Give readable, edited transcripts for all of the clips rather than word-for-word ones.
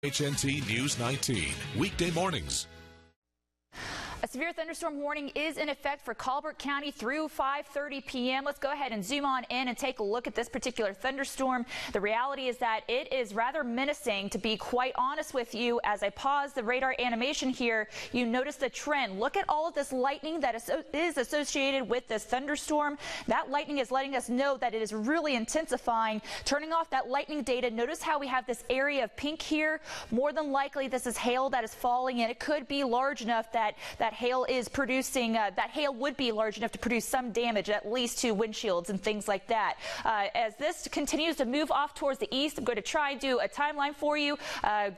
HNT News 19, weekday mornings. A severe thunderstorm warning is in effect for Colbert County through 5:30 p.m. Let's go ahead and zoom on in and take a look at this particular thunderstorm. The reality is that it is rather menacing, to be quite honest with you. As I pause the radar animation here, you notice the trend. Look at all of this lightning that is associated with this thunderstorm. That lightning is letting us know that it is really intensifying. Turning off that lightning data, notice how we have this area of pink here. More than likely, this is hail that is falling, and it could be large enough that hail is producing, that hail would be large enough to produce some damage, at least to windshields and things like that. As this continues to move off towards the east, I'm going to try and do a timeline for you,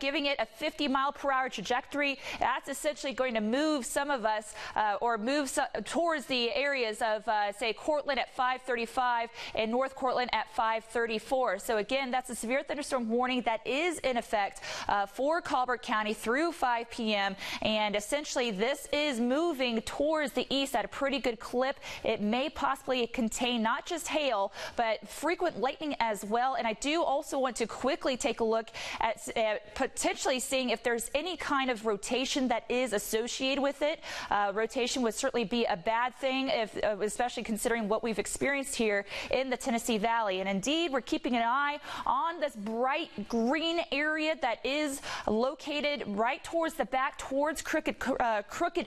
giving it a 50-mile-per-hour trajectory. That's essentially going to move some of us, or move towards the areas of, say, Cortland at 5:35 and North Cortland at 5:34. So again, that's a severe thunderstorm warning that is in effect for Colbert County through 5 p.m. And essentially, this is moving towards the east at a pretty good clip. It may possibly contain not just hail, but frequent lightning as well. And I do also want to quickly take a look at potentially seeing if there's any kind of rotation that is associated with it. Rotation would certainly be a bad thing, especially considering what we've experienced here in the Tennessee Valley. And indeed, we're keeping an eye on this bright green area that is located right towards the back, towards Crooked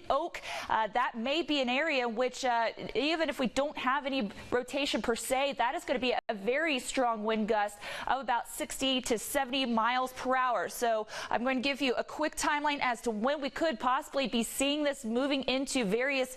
Oak. That may be an area which, even if we don't have any rotation per se, that is going to be a very strong wind gust of about 60 to 70 miles per hour. So I'm going to give you a quick timeline as to when we could possibly be seeing this moving into various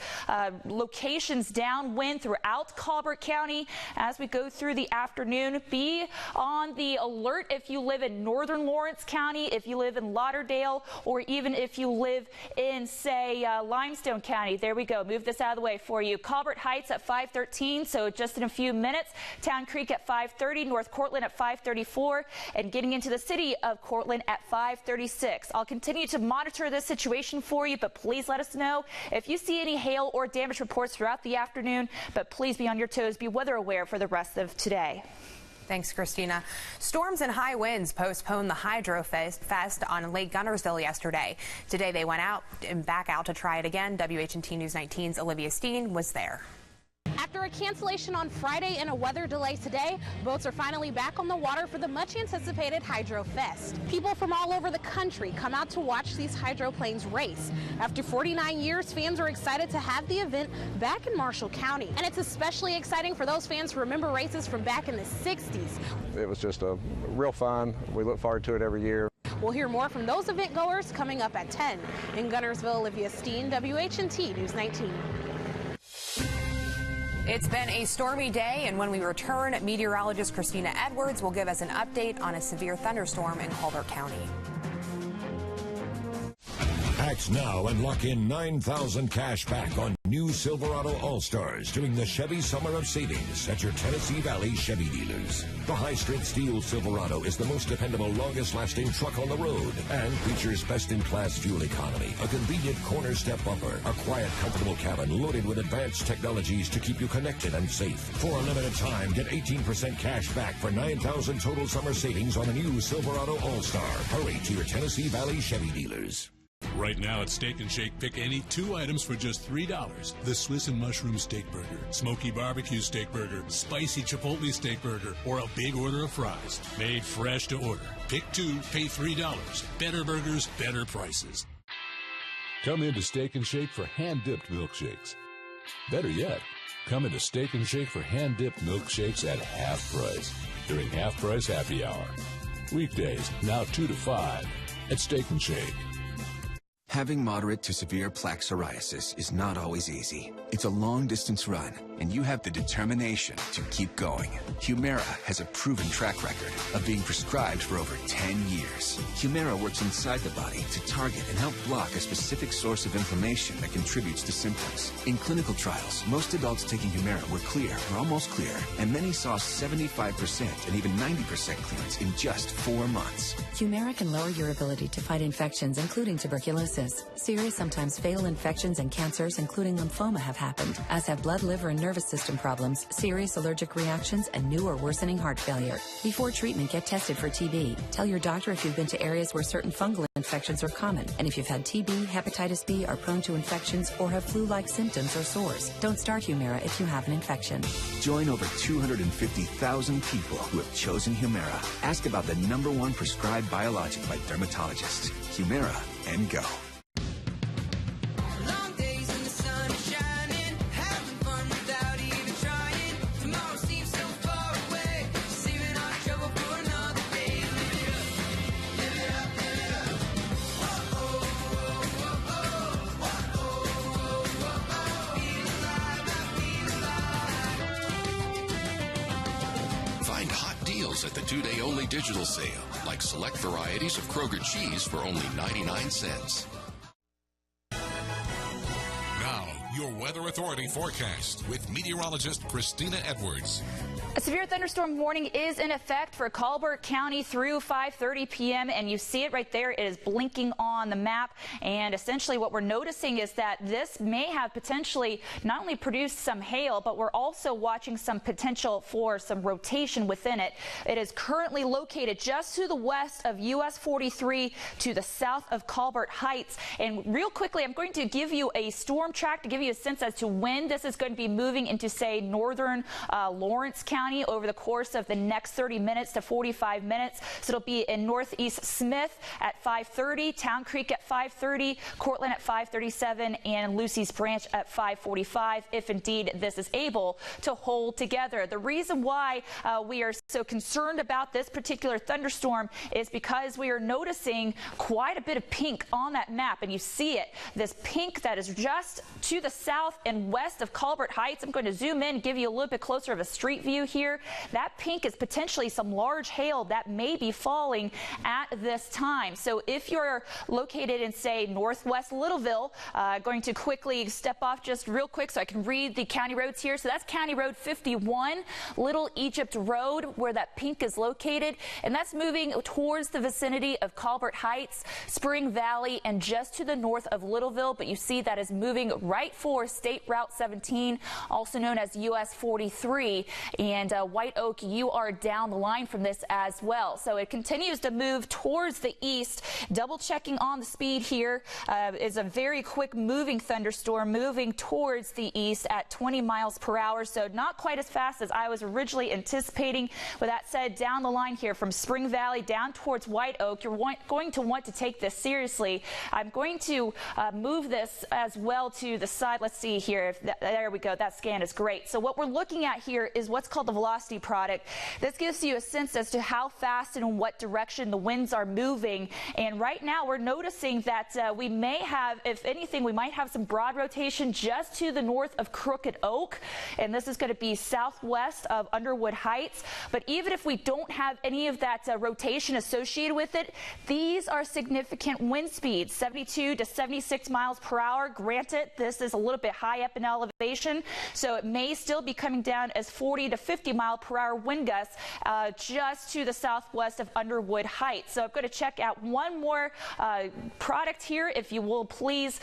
locations downwind throughout Colbert County as we go through the afternoon. Be on the alert if you live in northern Lawrence County, if you live in Lauderdale, or even if you live in, say, Limestone County. There we go. Move this out of the way for you. Colbert Heights at 5:13, so just in a few minutes. Town Creek at 5:30, North Cortland at 5:34, and getting into the city of Cortland at 5:36. I'll continue to monitor this situation for you, but please let us know if you see any hail or damage reports throughout the afternoon. But please be on your toes, be weather aware for the rest of today. Thanks, Christina. Storms and high winds postponed the Hydro Fest on Lake Gunnersville yesterday. Today they went out and back out to try it again. WHNT News 19's Olivia Steen was there. After a cancellation on Friday and a weather delay today, boats are finally back on the water for the much-anticipated Hydro Fest. People from all over the country come out to watch these hydroplanes race. After 49 years, fans are excited to have the event back in Marshall County. And it's especially exciting for those fans who remember races from back in the 60s. It was just a real fun. We look forward to it every year. We'll hear more from those event goers coming up at 10. In Gunnersville, Olivia Steen, WHNT News 19. It's been a stormy day, and when we return, meteorologist Christina Edwards will give us an update on a severe thunderstorm in Colbert County. Act now and lock in $9,000 cash back on new Silverado All-Stars during the Chevy Summer of Savings at your Tennessee Valley Chevy dealers. The high-strength steel Silverado is the most dependable, longest-lasting truck on the road and features best-in-class fuel economy, a convenient corner step bumper, a quiet, comfortable cabin loaded with advanced technologies to keep you connected and safe. For a limited time, get 18% cash back for $9,000 total summer savings on a new Silverado All-Star. Hurry to your Tennessee Valley Chevy dealers. Right now at Steak and Shake, pick any 2 items for just $3. The Swiss and Mushroom Steak Burger, Smoky Barbecue Steak Burger, Spicy Chipotle Steak Burger, or a big order of fries. Made fresh to order. Pick 2, pay $3. Better burgers, better prices. Come into Steak and Shake for hand-dipped milkshakes. Better yet, come into Steak and Shake for hand-dipped milkshakes at half price during half-price happy hour. Weekdays, now 2 to 5 at Steak and Shake. Having moderate to severe plaque psoriasis is not always easy. It's a long-distance run, and you have the determination to keep going. Humira has a proven track record of being prescribed for over 10 years. Humira works inside the body to target and help block a specific source of inflammation that contributes to symptoms. In clinical trials, most adults taking Humira were clear or almost clear, and many saw 75% and even 90% clearance in just 4 months. Humira can lower your ability to fight infections, including tuberculosis. Serious, sometimes fatal infections and cancers, including lymphoma, have happened, as have blood, liver, and nerve nervous system problems, serious allergic reactions, and new or worsening heart failure. Before treatment, get tested for TB. Tell your doctor if you've been to areas where certain fungal infections are common, and if you've had TB, hepatitis B, are prone to infections, or have flu-like symptoms or sores. Don't start Humira if you have an infection. Join over 250,000 people who have chosen Humira. Ask about the #1 prescribed biologic by dermatologists. Humira and go. Find hot deals at the 2-day only digital sale, like select varieties of Kroger cheese for only 99 cents. Now, your Weather Authority forecast with meteorologist Christina Edwards. A severe thunderstorm warning is in effect for Colbert County through 5:30 p.m. and you see it right there. It is blinking on the map, and essentially what we're noticing is that this may have potentially not only produced some hail, but we're also watching some potential for some rotation within it. It is currently located just to the west of US 43 to the south of Colbert Heights. And real quickly, I'm going to give you a storm track to give you a sense as to when this is going to be moving into, say, northern Lawrence County over the course of the next 30 minutes to 45 minutes. So it'll be in northeast Smith at 5:30, Town Creek at 5:30, Cortland at 5:37, and Lucy's Branch at 5:45, if indeed this is able to hold together. The reason why we are so concerned about this particular thunderstorm is because we are noticing quite a bit of pink on that map, and you see it, this pink that is just to the south and west of Colbert Heights. I'm going to zoom in, give you a little bit closer of a street view here. That pink is potentially some large hail that may be falling at this time. So if you're located in, say, northwest Littleville, going to quickly step off just real quick so I can read the county roads here. So that's County Road 51, Little Egypt Road, where that pink is located, and that's moving towards the vicinity of Colbert Heights, Spring Valley, and just to the north of Littleville. But you see that is moving right for State Route 17, also known as US 43, and White Oak, you are down the line from this as well. So it continues to move towards the east. Double checking on the speed here, is a very quick moving thunderstorm moving towards the east at 20 miles per hour. So not quite as fast as I was originally anticipating. With that said, down the line here from Spring Valley down towards White Oak, you're going to want to take this seriously. I'm going to move this as well to the side. Let's see here. There we go. That scan is great. So what we're looking at here is what's called the velocity product. This gives you a sense as to how fast and in what direction the winds are moving. And right now we're noticing that we may have, if anything, we might have some broad rotation just to the north of Crooked Oak. And this is going to be southwest of Underwood Heights. But even if we don't have any of that rotation associated with it, these are significant wind speeds, 72 to 76 miles per hour. Granted, this is a little bit high up in elevation, so it may still be coming down as 40 to 50 mile per hour wind gusts just to the southwest of Underwood Heights. So I'm going to check out one more product here. If you will, please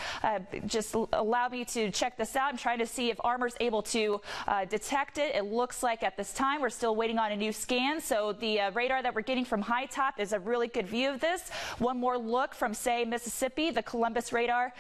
just allow me to check this out. I'm trying to see if Armor's able to detect it. It looks like at this time we're still waiting on a new scan. So the radar that we're getting from high top is a really good view of this. One more look from, say, Mississippi, the Columbus radar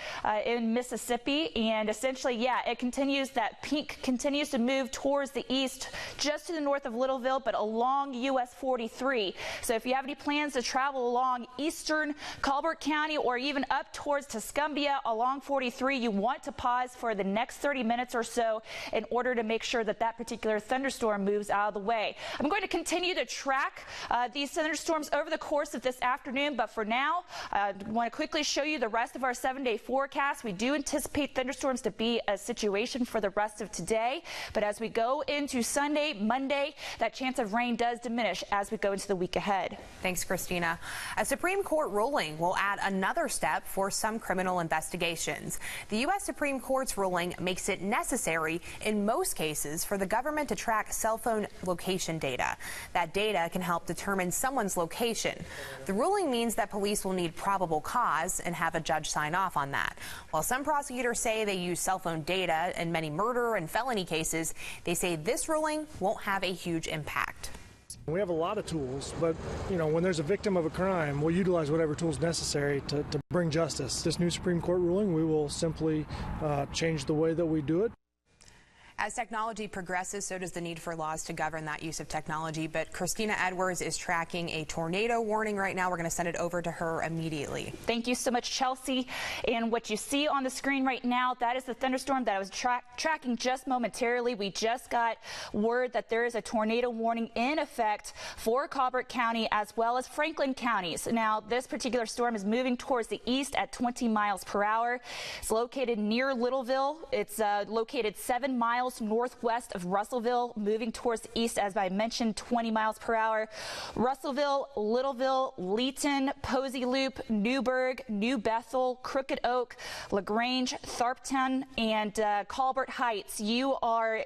in Mississippi, and essentially, yeah, it continues, that pink continues to move towards the east just to the north of Littleville, but along US 43. So if you have any plans to travel along eastern Colbert County or even up towards Tuscumbia along 43, you want to pause for the next 30 minutes or so in order to make sure that that particular thunderstorm moves out of the way. I'm going to continue to track these thunderstorms over the course of this afternoon, but for now, I want to quickly show you the rest of our 7-day forecast. We do anticipate thunderstorms to be a situation for the rest of today, but as we go into Sunday, Monday, that chance of rain does diminish as we go into the week ahead. Thanks, Christina. A Supreme Court ruling will add another step for some criminal investigations. The U.S. Supreme Court's ruling makes it necessary in most cases for the government to track cell phone location data. That data can help determine someone's location. The ruling means that police will need probable cause and have a judge sign off on that. While some prosecutors say they use cell phone data in many murder and felony cases, they say this ruling won't have a huge impact. We have a lot of tools, but when there's a victim of a crime, we'll utilize whatever tools necessary to bring justice. This new Supreme Court ruling, we will simply change the way that we do it. As technology progresses, so does the need for laws to govern that use of technology. But Christina Edwards is tracking a tornado warning right now. We're going to send it over to her immediately. Thank you so much, Chelsea. And what you see on the screen right now, that is the thunderstorm that I was tracking just momentarily. We just got word that there is a tornado warning in effect for Colbert County as well as Franklin counties. Now, this particular storm is moving towards the east at 20 miles per hour. It's located near Littleville. It's located 7 miles northwest of Russellville, moving towards the east, as I mentioned, 20 miles per hour. Russellville, Littleville, Leeton, Posey Loop, Newburgh, New Bethel, Crooked Oak, LaGrange, Tharpton, and Colbert Heights. You are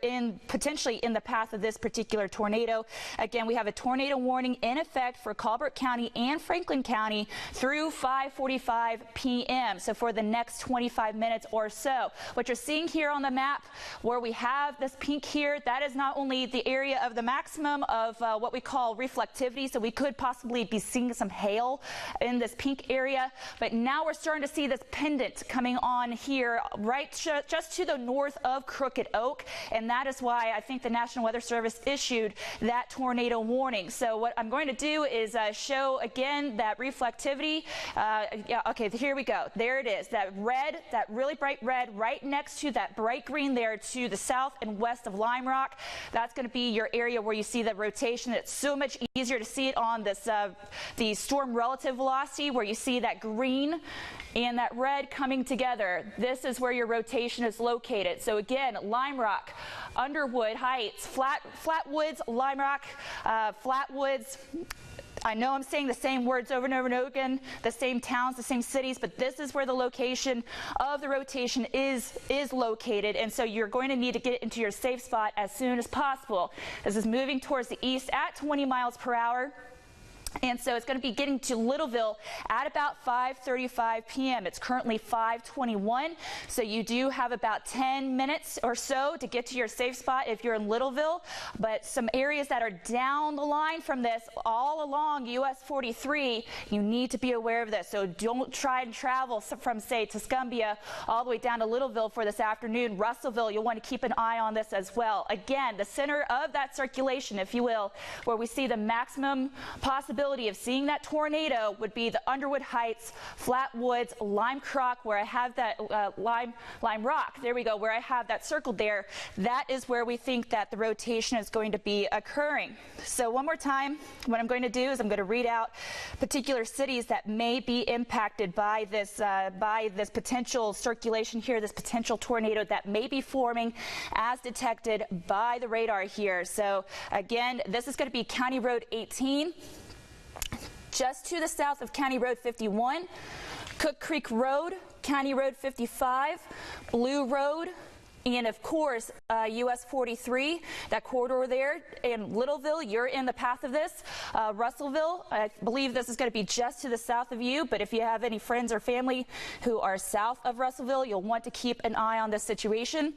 potentially in the path of this particular tornado. Again, we have a tornado warning in effect for Colbert County and Franklin County through 5:45 p.m. So for the next 25 minutes or so. What you're seeing here on the map, where we have this pink here, that is not only the area of the maximum of what we call reflectivity, so we could possibly be seeing some hail in this pink area, but now we're starting to see this pendant coming on here right just to the north of Crooked Oak, and that is why I think the National Weather Service issued that tornado warning. So what I'm going to do is show again that reflectivity. Yeah, okay, here we go. There it is, that red, that really bright red right next to that bright green there to the south and west of Lime Rock. That's going to be your area where you see the rotation. It's so much easier to see it on this the storm relative velocity, where you see that green and that red coming together. This is where your rotation is located. So again, Lime Rock, Underwood Heights, Flatwoods, Lime Rock, Flatwoods. I know I'm saying the same words over and over and over again, the same towns, the same cities, but this is where the location of the rotation is located, and so you're going to need to get into your safe spot as soon as possible. This is moving towards the east at 20 miles per hour. And so it's going to be getting to Littleville at about 5:35 p.m. It's currently 5:21, so you do have about 10 minutes or so to get to your safe spot if you're in Littleville. But some areas that are down the line from this, all along US 43, you need to be aware of this. So don't try and travel from, say, Tuscumbia all the way down to Littleville for this afternoon. Russellville, you'll want to keep an eye on this as well. Again, the center of that circulation, if you will, where we see the maximum possibility of seeing that tornado would be the Underwood Heights, Flatwoods, Lime Rock, where I have that Lime Rock. There we go, where I have that circled there. That is where we think that the rotation is going to be occurring. So one more time, what I'm going to do is I'm going to read out particular cities that may be impacted by this potential circulation here, this potential tornado that may be forming as detected by the radar here. So again, this is going to be County Road 18. Just to the south of County Road 51, Cook Creek Road, County Road 55, Blue Road, and of course, US 43, that corridor there. In Littleville, you're in the path of this. Russellville, I believe this is going to be just to the south of you, but if you have any friends or family who are south of Russellville, you'll want to keep an eye on this situation.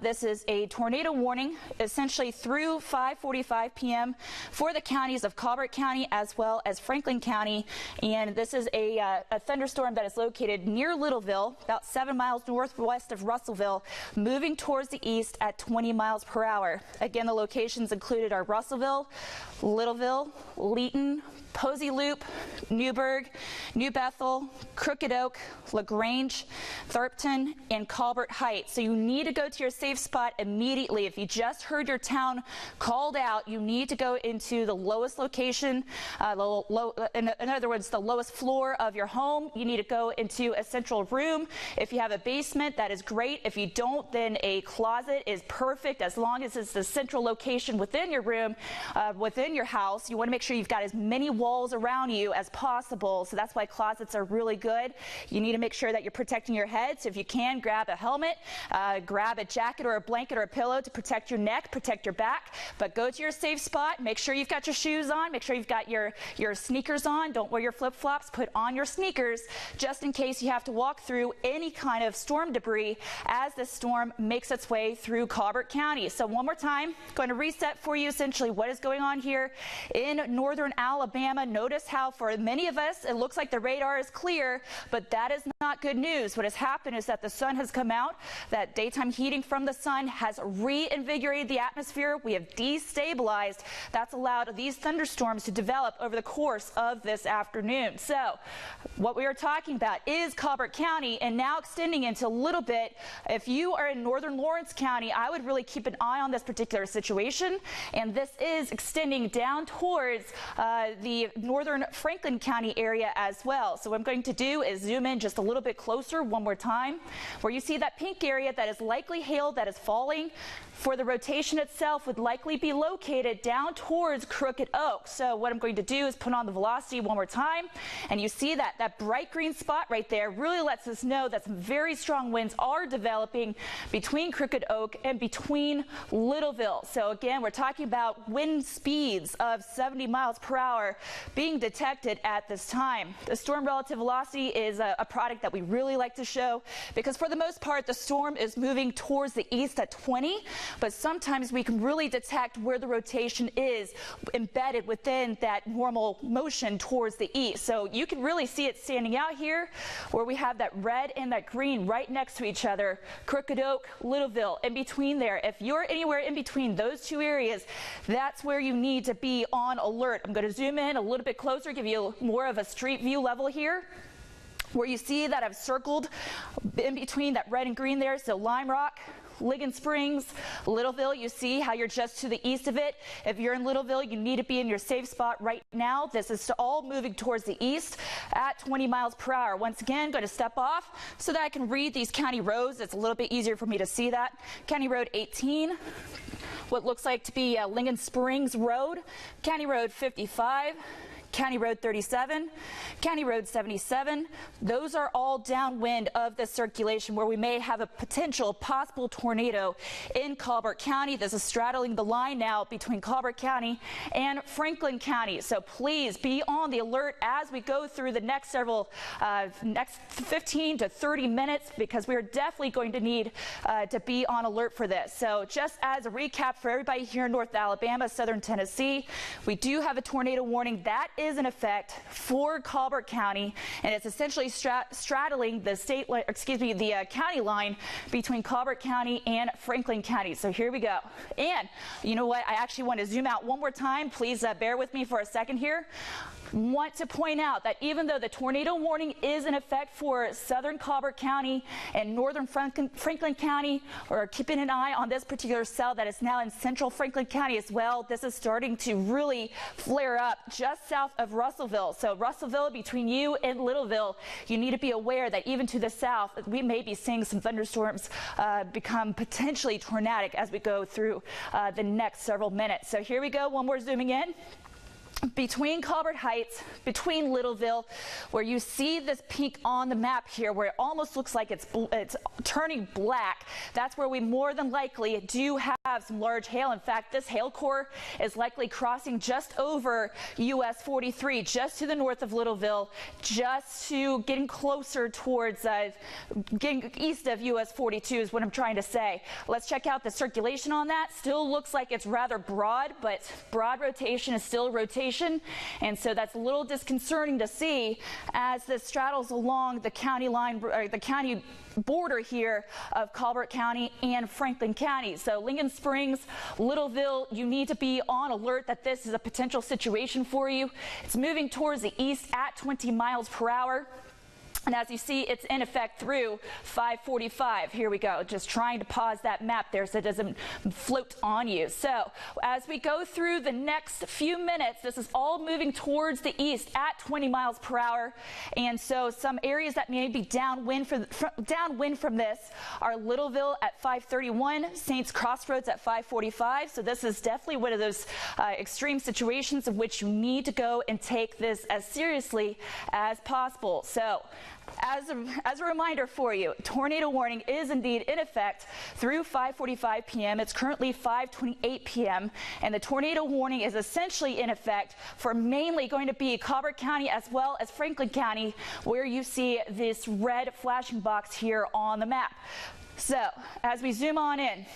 This is a tornado warning, essentially through 5:45 p.m. for the counties of Colbert County as well as Franklin County, and this is a thunderstorm that is located near Littleville, about 7 miles northwest of Russellville, moving towards the east at 20 miles per hour. Again, the locations included are Russellville, Littleville, Leeton, Posey Loop, Newburgh, New Bethel, Crooked Oak, LaGrange, Tharpton, and Colbert Heights. So you need to go to your safe spot immediately. If you just heard your town called out, you need to go into the lowest location, in other words, the lowest floor of your home. You need to go into a central room. If you have a basement, that is great. If you don't, then a closet is perfect, as long as it's the central location within your room, within your house. You want to make sure you've got as many walls walls around you as possible. So that's why closets are really good. You need to make sure that you're protecting your head. So if you can, grab a helmet, grab a jacket or a blanket or a pillow to protect your neck, protect your back, but go to your safe spot. Make sure you've got your shoes on. Make sure you've got your sneakers on. Don't wear your flip-flops. Put on your sneakers just in case you have to walk through any kind of storm debris as the storm makes its way through Colbert County. So one more time, going to reset for you essentially what is going on here in northern Alabama. Notice how for many of us it looks like the radar is clear, but that is not good news. What has happened is that the sun has come out, that daytime heating from the sun has reinvigorated the atmosphere. We have destabilized. That's allowed these thunderstorms to develop over the course of this afternoon. So what we are talking about is Colbert County, and now extending into a little bit, if you are in northern Lawrence County, I would really keep an eye on this particular situation, and this is extending down towards the northern Franklin County area as well. So what I'm going to do is zoom in just a little bit closer one more time, where you see that pink area that is likely hail that is falling. For the rotation itself would likely be located down towards Crooked Oak. So what I'm going to do is put on the velocity one more time, and you see that bright green spot right there really lets us know that some very strong winds are developing between Crooked Oak and between Littleville. So again, we're talking about wind speeds of 70 miles per hour being detected at this time. The storm relative velocity is a product that we really like to show because for the most part the storm is moving towards the east at 20. But sometimes we can really detect where the rotation is embedded within that normal motion towards the east. So you can really see it standing out here where we have that red and that green right next to each other, Crooked Oak, Littleville, in between there. If you're anywhere in between those two areas, that's where you need to be on alert. I'm going to zoom in a little bit closer, give you more of a street view level here, where you see that I've circled in between that red and green there. So Lime Rock, Ligon Springs, Littleville, you see how you're just to the east of it. If you're in Littleville, you need to be in your safe spot right now. This is all moving towards the east at 20 miles per hour. Once again, going to step off so that I can read these county roads. It's a little bit easier for me to see that. County Road 18, what looks like to be Ligon Springs Road, County Road 55, County Road 37, County Road 77. Those are all downwind of the circulation where we may have a potential possible tornado in Colbert County. This is straddling the line now between Colbert County and Franklin County. So please be on the alert as we go through the next next 15 to 30 minutes, because we are definitely going to need to be on alert for this. So just as a recap for everybody here in North Alabama, Southern Tennessee, we do have a tornado warning that is in effect for Colbert County, and it's essentially straddling the county line between Colbert County and Franklin County. So here we go. And you know what? I actually want to zoom out one more time. Please bear with me for a second here. Want to point out that even though the tornado warning is in effect for southern Colbert County and northern Franklin County, we're keeping an eye on this particular cell that is now in central Franklin County as well. This is starting to really flare up just south of Russellville. So Russellville, between you and Littleville, you need to be aware that even to the south, we may be seeing some thunderstorms become potentially tornadic as we go through the next several minutes. So here we go, one more zooming in. Between Colbert Heights, between Littleville, where you see this pink on the map here, where it almost looks like it's turning black, that's where we more than likely do have some large hail. In fact, this hail core is likely crossing just over US 43, just to the north of Littleville, just to getting closer towards getting east of US 42 is what I'm trying to say. Let's check out the circulation on that. Still looks like it's rather broad, but broad rotation is still rotation. And so that's a little disconcerting to see as this straddles along the county line, or the county border here of Colbert County and Franklin County. So Ligon Springs, Littleville, you need to be on alert that this is a potential situation for you. It's moving towards the east at 20 miles per hour. And as you see, it's in effect through 5:45. Here we go. Just trying to pause that map there so it doesn't float on you. So as we go through the next few minutes, this is all moving towards the east at 20 miles per hour. And so some areas that may be downwind from this are Littleville at 5:31, Saints Crossroads at 5:45. So this is definitely one of those extreme situations in which you need to go and take this as seriously as possible. So as a reminder for you, tornado warning is indeed in effect through 5:45 p.m. It's currently 5:28 p.m. and the tornado warning is essentially in effect for mainly going to be Colbert County as well as Franklin County, where you see this red flashing box here on the map. So as we zoom on in,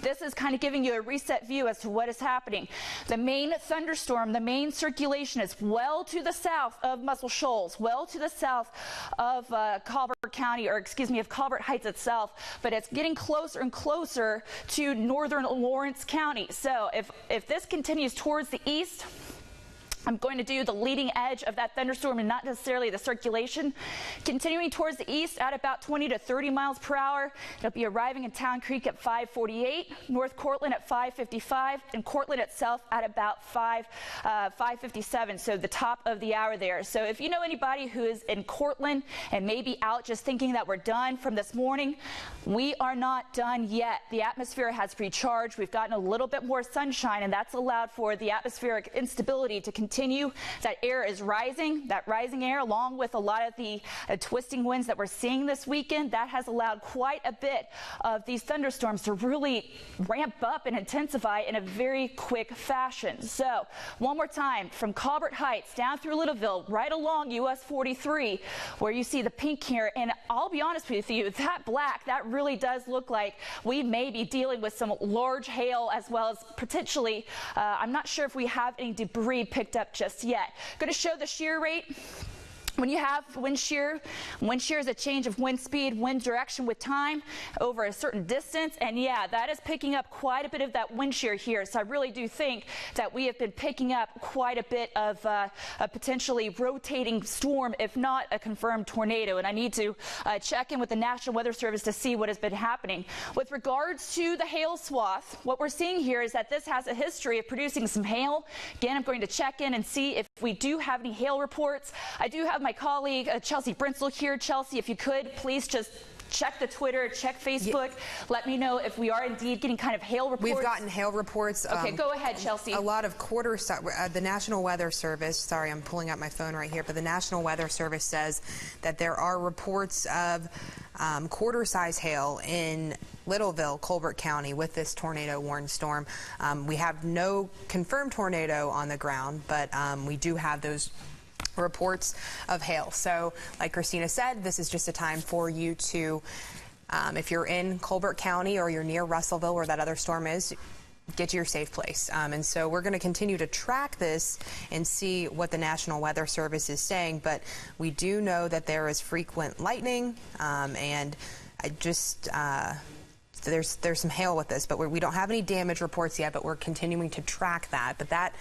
this is kind of giving you a reset view as to what is happening. The main thunderstorm, the main circulation is well to the south of Muscle Shoals, well to the south of Colbert County, or excuse me, of Colbert Heights itself, but it's getting closer and closer to northern Lawrence County. So if this continues towards the east, I'm going to do the leading edge of that thunderstorm and not necessarily the circulation. Continuing towards the east at about 20 to 30 miles per hour. It'll be arriving in Town Creek at 5:48, North Cortland at 5:55, and Cortland itself at about 5:57, so the top of the hour there. So if you know anybody who is in Cortland and maybe out just thinking that we're done from this morning, we are not done yet. The atmosphere has recharged. We've gotten a little bit more sunshine, and that's allowed for the atmospheric instability to continue. That air is rising, that rising air, along with a lot of the twisting winds that we're seeing this weekend, that has allowed quite a bit of these thunderstorms to really ramp up and intensify in a very quick fashion. So one more time, from Colbert Heights down through Littleville, right along US 43, where you see the pink here, and I'll be honest with you, that black, that really does look like we may be dealing with some large hail, as well as potentially, I'm not sure if we have any debris picked up just yet. Going to show the shear rate. When you have wind shear is a change of wind speed, wind direction with time over a certain distance. And yeah, that is picking up quite a bit of that wind shear here. So I really do think that we have been picking up quite a bit of a potentially rotating storm, if not a confirmed tornado. And I need to check in with the National Weather Service to see what has been happening. With regards to the hail swath, what we're seeing here is that this has a history of producing some hail. Again, I'm going to check in and see if we do have any hail reports. I do have my colleague Chelsea Brinsel here. Chelsea, if you could, please just check the Twitter, check Facebook. Let me know if we are indeed getting kind of hail reports. We've gotten hail reports. Okay, go ahead, Chelsea. A lot of the National Weather Service, sorry, I'm pulling up my phone right here, but the National Weather Service says that there are reports of quarter-size hail in Littleville, Colbert County with this tornado warned storm. We have no confirmed tornado on the ground, but we do have those reports of hail. So like Christina said, this is just a time for you to, if you're in Colbert County or you're near Russellville where that other storm is, get to your safe place. And so we're going to continue to track this and see what the National Weather Service is saying. But we do know that there is frequent lightning and there's some hail with this, but we don't have any damage reports yet, but we're continuing to track that. But that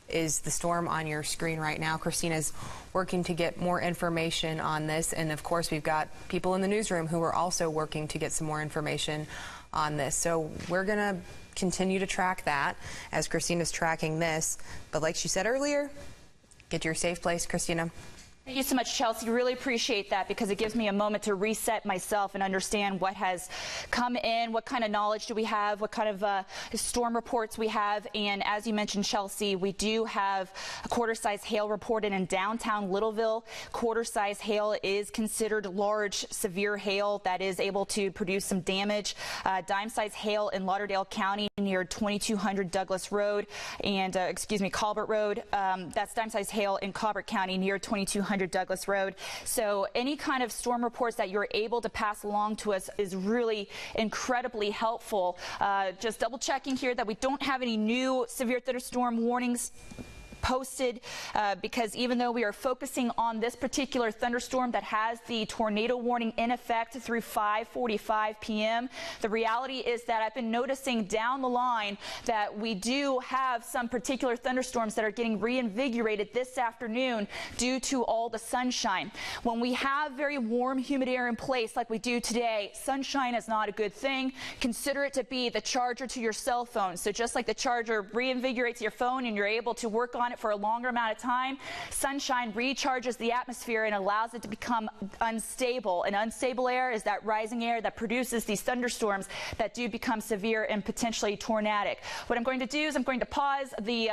is the storm on your screen right now. Christina's working to get more information on this, and of course we've got people in the newsroom who are also working to get some more information on this. So we're going to continue to track that as Christina's tracking this, but like she said earlier, get to your safe place, Christina. Thank you so much, Chelsea. Really appreciate that, because it gives me a moment to reset myself and understand what has come in, what kind of knowledge do we have, what kind of storm reports we have. And as you mentioned, Chelsea, we do have a quarter-size hail reported in downtown Littleville. Quarter-size hail is considered large, severe hail that is able to produce some damage. Dime-size hail in Lauderdale County near 2200 Douglas Road and, Colbert Road. That's dime-size hail in Colbert County near 2200 Douglas Road. So any kind of storm reports that you're able to pass along to us is really incredibly helpful. Just double checking here that we don't have any new severe thunderstorm warnings posted because even though we are focusing on this particular thunderstorm that has the tornado warning in effect through 5:45 p.m., the reality is that I've been noticing down the line that we do have some particular thunderstorms that are getting reinvigorated this afternoon due to all the sunshine. When we have very warm, humid air in place like we do today, sunshine is not a good thing. Consider it to be the charger to your cell phone. So just like the charger reinvigorates your phone and you're able to work on it for a longer amount of time, sunshine recharges the atmosphere and allows it to become unstable. And unstable air is that rising air that produces these thunderstorms that do become severe and potentially tornadic. What I'm going to do is I'm going to pause the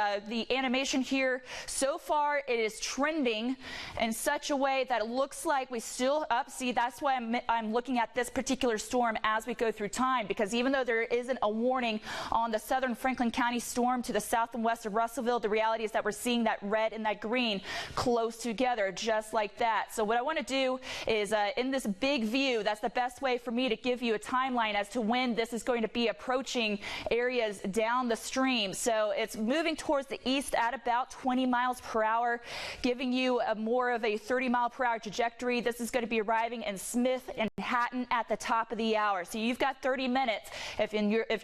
animation here. So far, it is trending in such a way that it looks like we still see, that's why I'm looking at this particular storm as we go through time, because even though there isn't a warning on the southern Franklin County storm to the south and west of Russellville, the reality is that we're seeing that red and that green close together just like that. So what I want to do is in this big view, that's the best way for me to give you a timeline as to when this is going to be approaching areas down the stream. So it's moving towards the east at about 20 miles per hour, giving you more of a 30-mile-per-hour trajectory. This is going to be arriving in Smith and Hatton at the top of the hour. So you've got 30 minutes. If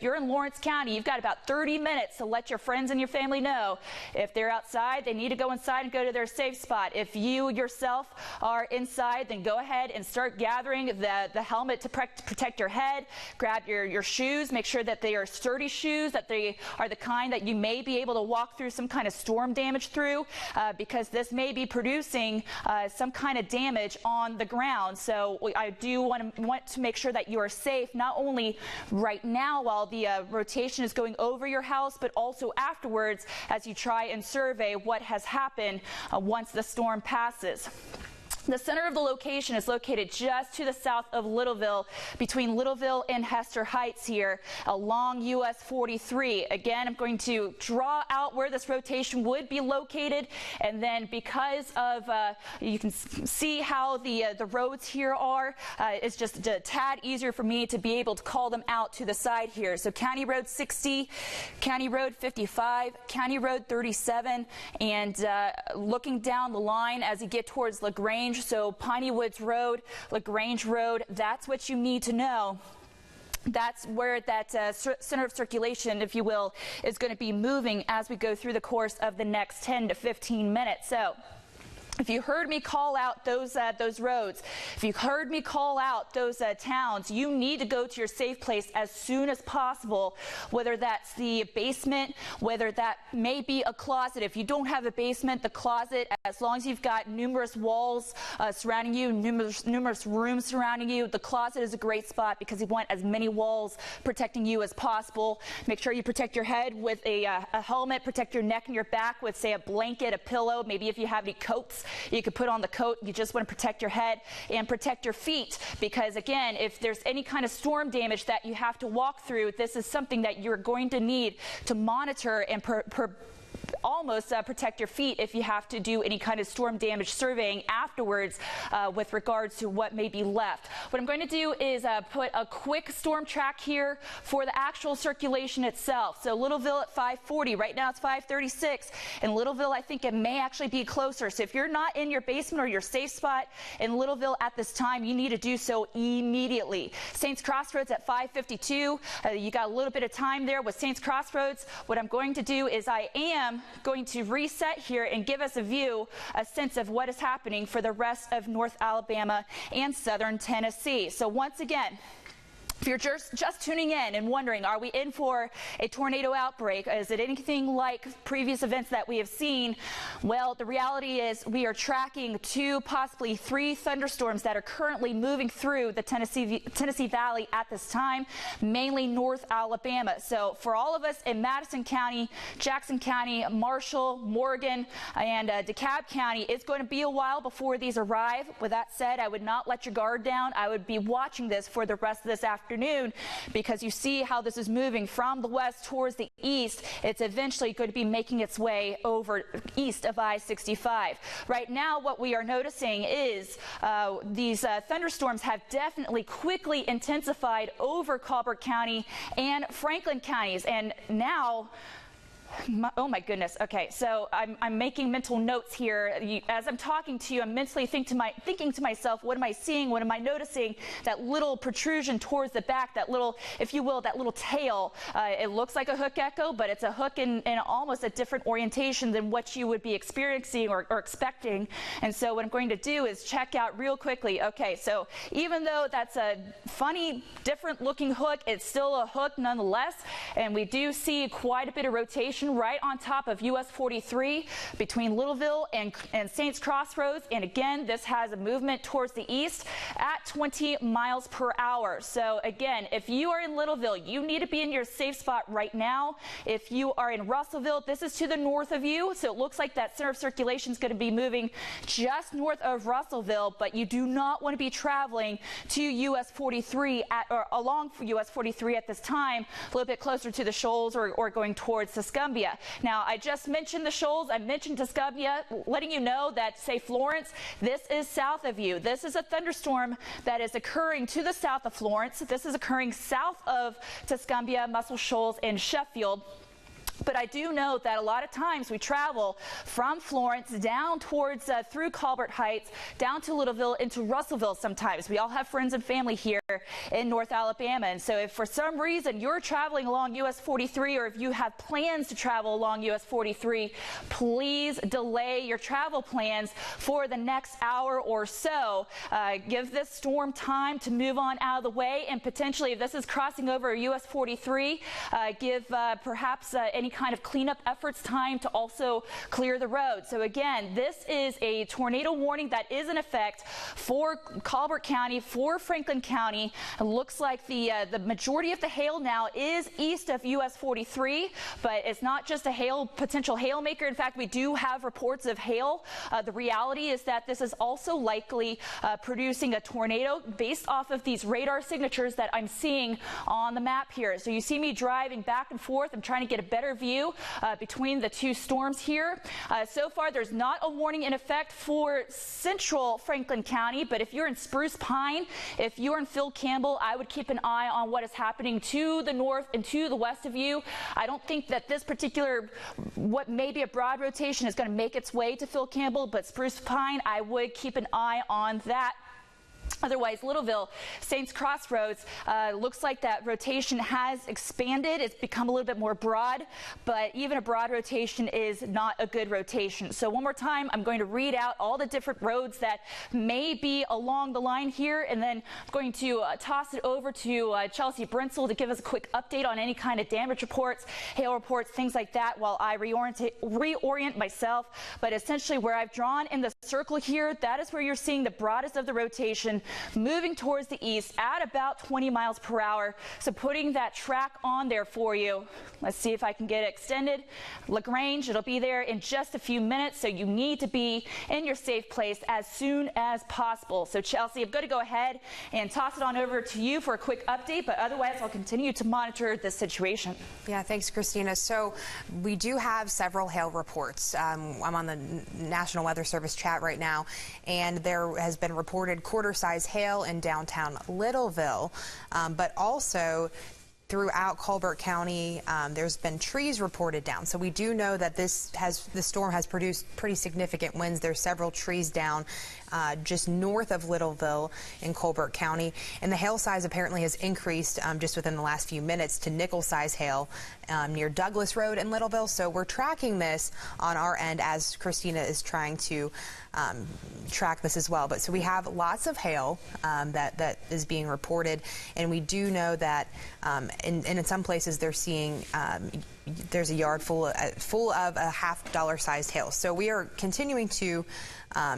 you're in Lawrence County, you've got about 30 minutes to let your friends and your family know if they're outside, they need to go inside and go to their safe spot. If you yourself are inside, then go ahead and start gathering the helmet to protect your head. Grab your shoes. Make sure that they are sturdy shoes, that they are the kind that you may be able to walk through some kind of storm damage through, because this may be producing some kind of damage on the ground. So I do want to make sure that you are safe, not only right now while the rotation is going over your house, but also afterwards as you try and survey what has happened once the storm passes. The center of the location is located just to the south of Littleville, between Littleville and Hester Heights here along US 43. Again, I'm going to draw out where this rotation would be located, and then because of, you can see how the roads here are, it's just a tad easier for me to be able to call them out to the side here. So County Road 60, County Road 55, County Road 37, and looking down the line as you get towards LaGrange, so Piney Woods Road, LaGrange Road, that's what you need to know. That's where that center of circulation, if you will, is going to be moving as we go through the course of the next 10 to 15 minutes. So if you heard me call out those roads, if you heard me call out those towns, you need to go to your safe place as soon as possible, whether that's the basement, whether that may be a closet. If you don't have a basement, the closet, as long as you've got numerous walls surrounding you, numerous rooms surrounding you, the closet is a great spot because you want as many walls protecting you as possible. Make sure you protect your head with a helmet, protect your neck and your back with, say, a blanket, a pillow. Maybe if you have any coats, you could put on the coat. You just want to protect your head and protect your feet, because again, if there's any kind of storm damage that you have to walk through, this is something that you're going to need to monitor and almost protect your feet if you have to do any kind of storm damage surveying afterwards with regards to what may be left. What I'm going to do is put a quick storm track here for the actual circulation itself. So Littleville at 540. Right now it's 536. In Littleville, I think it may actually be closer. So if you're not in your basement or your safe spot in Littleville at this time, you need to do so immediately. Saints Crossroads at 552. You got a little bit of time there with Saints Crossroads. What I'm going to do is I am going to reset here and give us a sense of what is happening for the rest of North Alabama and southern Tennessee. So once again, if you're just tuning in and wondering, are we in for a tornado outbreak? Is it anything like previous events that we have seen? Well, the reality is we are tracking 2, possibly 3 thunderstorms that are currently moving through the Tennessee Valley at this time, mainly North Alabama. So for all of us in Madison County, Jackson County, Marshall, Morgan, and DeKalb County, it's going to be a while before these arrive. With that said, I would not let your guard down. I would be watching this for the rest of this afternoon, because you see how this is moving from the west towards the east. It's eventually going to be making its way over east of I-65. Right now, what we are noticing is these thunderstorms have definitely quickly intensified over Colbert County and Franklin counties, and now Oh my goodness. Okay, so I'm making mental notes here. As I'm talking to you, I'm mentally thinking to myself, what am I seeing? What am I noticing? That little protrusion towards the back, that little, if you will, that little tail. It looks like a hook gecko, but it's a hook in almost a different orientation than what you would be experiencing or expecting. And so what I'm going to do is check out real quickly. Okay, so even though that's a funny, different looking hook, it's still a hook nonetheless. And we do see quite a bit of rotation right on top of US 43 between Littleville and Saints Crossroads. And again, this has a movement towards the east at 20 miles per hour. So again, if you are in Littleville, you need to be in your safe spot right now. If you are in Russellville, this is to the north of you. So it looks like that center of circulation is going to be moving just north of Russellville, but you do not want to be traveling to US 43 or along US 43 at this time, a little bit closer to the shoals or going towards Tuscumbia. Now, I just mentioned the shoals. I mentioned Tuscumbia, letting you know that, say, Florence, this is south of you. This is a thunderstorm that is occurring to the south of Florence. This is occurring south of Tuscumbia, Muscle Shoals, and Sheffield. But I do know that a lot of times we travel from Florence down towards through Colbert Heights, down to Littleville, into Russellville sometimes. We all have friends and family here in North Alabama. And so if for some reason you're traveling along US 43, or if you have plans to travel along US 43, please delay your travel plans for the next hour or so. Give this storm time to move on out of the way, and potentially, if this is crossing over US 43, give perhaps any kind of cleanup efforts time to also clear the road. So again, this is a tornado warning that is in effect for Colbert County, for Franklin County. It looks like the majority of the hail now is east of US 43, but it's not just a potential hail maker. In fact, we do have reports of hail. The reality is that this is also likely producing a tornado based off of these radar signatures that I'm seeing on the map here. So you see me driving back and forth. I'm trying to get a better view between the two storms here. So far, there's not a warning in effect for central Franklin County, but if you're in Spruce Pine, if you're in Phil Campbell, I would keep an eye on what is happening to the north and to the west of you. I don't think that this particular, what may be a broad rotation, is going to make its way to Phil Campbell, but Spruce Pine, I would keep an eye on that. Otherwise, Littleville, Saints Crossroads, looks like that rotation has expanded. It's become a little bit more broad, but even a broad rotation is not a good rotation. So one more time, I'm going to read out all the different roads that may be along the line here, and then I'm going to toss it over to Chelsea Brinsel to give us a quick update on any kind of damage reports, hail reports, things like that, while I reorient myself. But essentially, where I've drawn in the circle here, that is where you're seeing the broadest of the rotation, moving towards the east at about 20 miles per hour. So putting that track on there for you. Let's see if I can get it extended. LaGrange, it'll be there in just a few minutes, so you need to be in your safe place as soon as possible. So Chelsea, I'm going to go ahead and toss it on over to you for a quick update, but otherwise I'll continue to monitor the situation. Yeah, thanks, Christina. So we do have several hail reports. I'm on the National Weather Service chat right now, and there has been reported quarter-size hail in downtown Littleville, but also throughout Colbert County, there's been trees reported down. So we do know that the storm has produced pretty significant winds. There's several trees down just north of Littleville in Colbert County. And the hail size apparently has increased just within the last few minutes to nickel-size hail near Douglas Road in Littleville. So we're tracking this on our end as Christina is trying to track this as well. But so we have lots of hail that is being reported, and we do know that in some places they're seeing there's a yard full of a $50 sized hail. So we are continuing to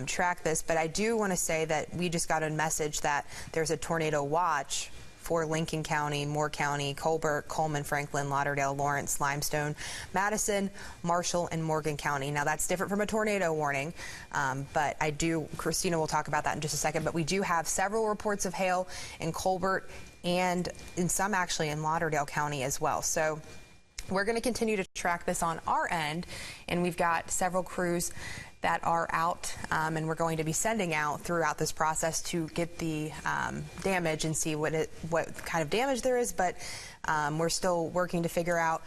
track this, but I do want to say that we just got a message that there's a tornado watch for Lincoln County, Moore County, Colbert, Coleman, Franklin, Lauderdale, Lawrence, Limestone, Madison, Marshall, and Morgan County. Now that's different from a tornado warning, but Christina will talk about that in just a second, but we do have several reports of hail in Colbert and in some actually in Lauderdale County as well. So we're going to continue to track this on our end, and we've got several crews that are out, and we're going to be sending out throughout this process to get the damage and see what kind of damage there is. But we're still working to figure out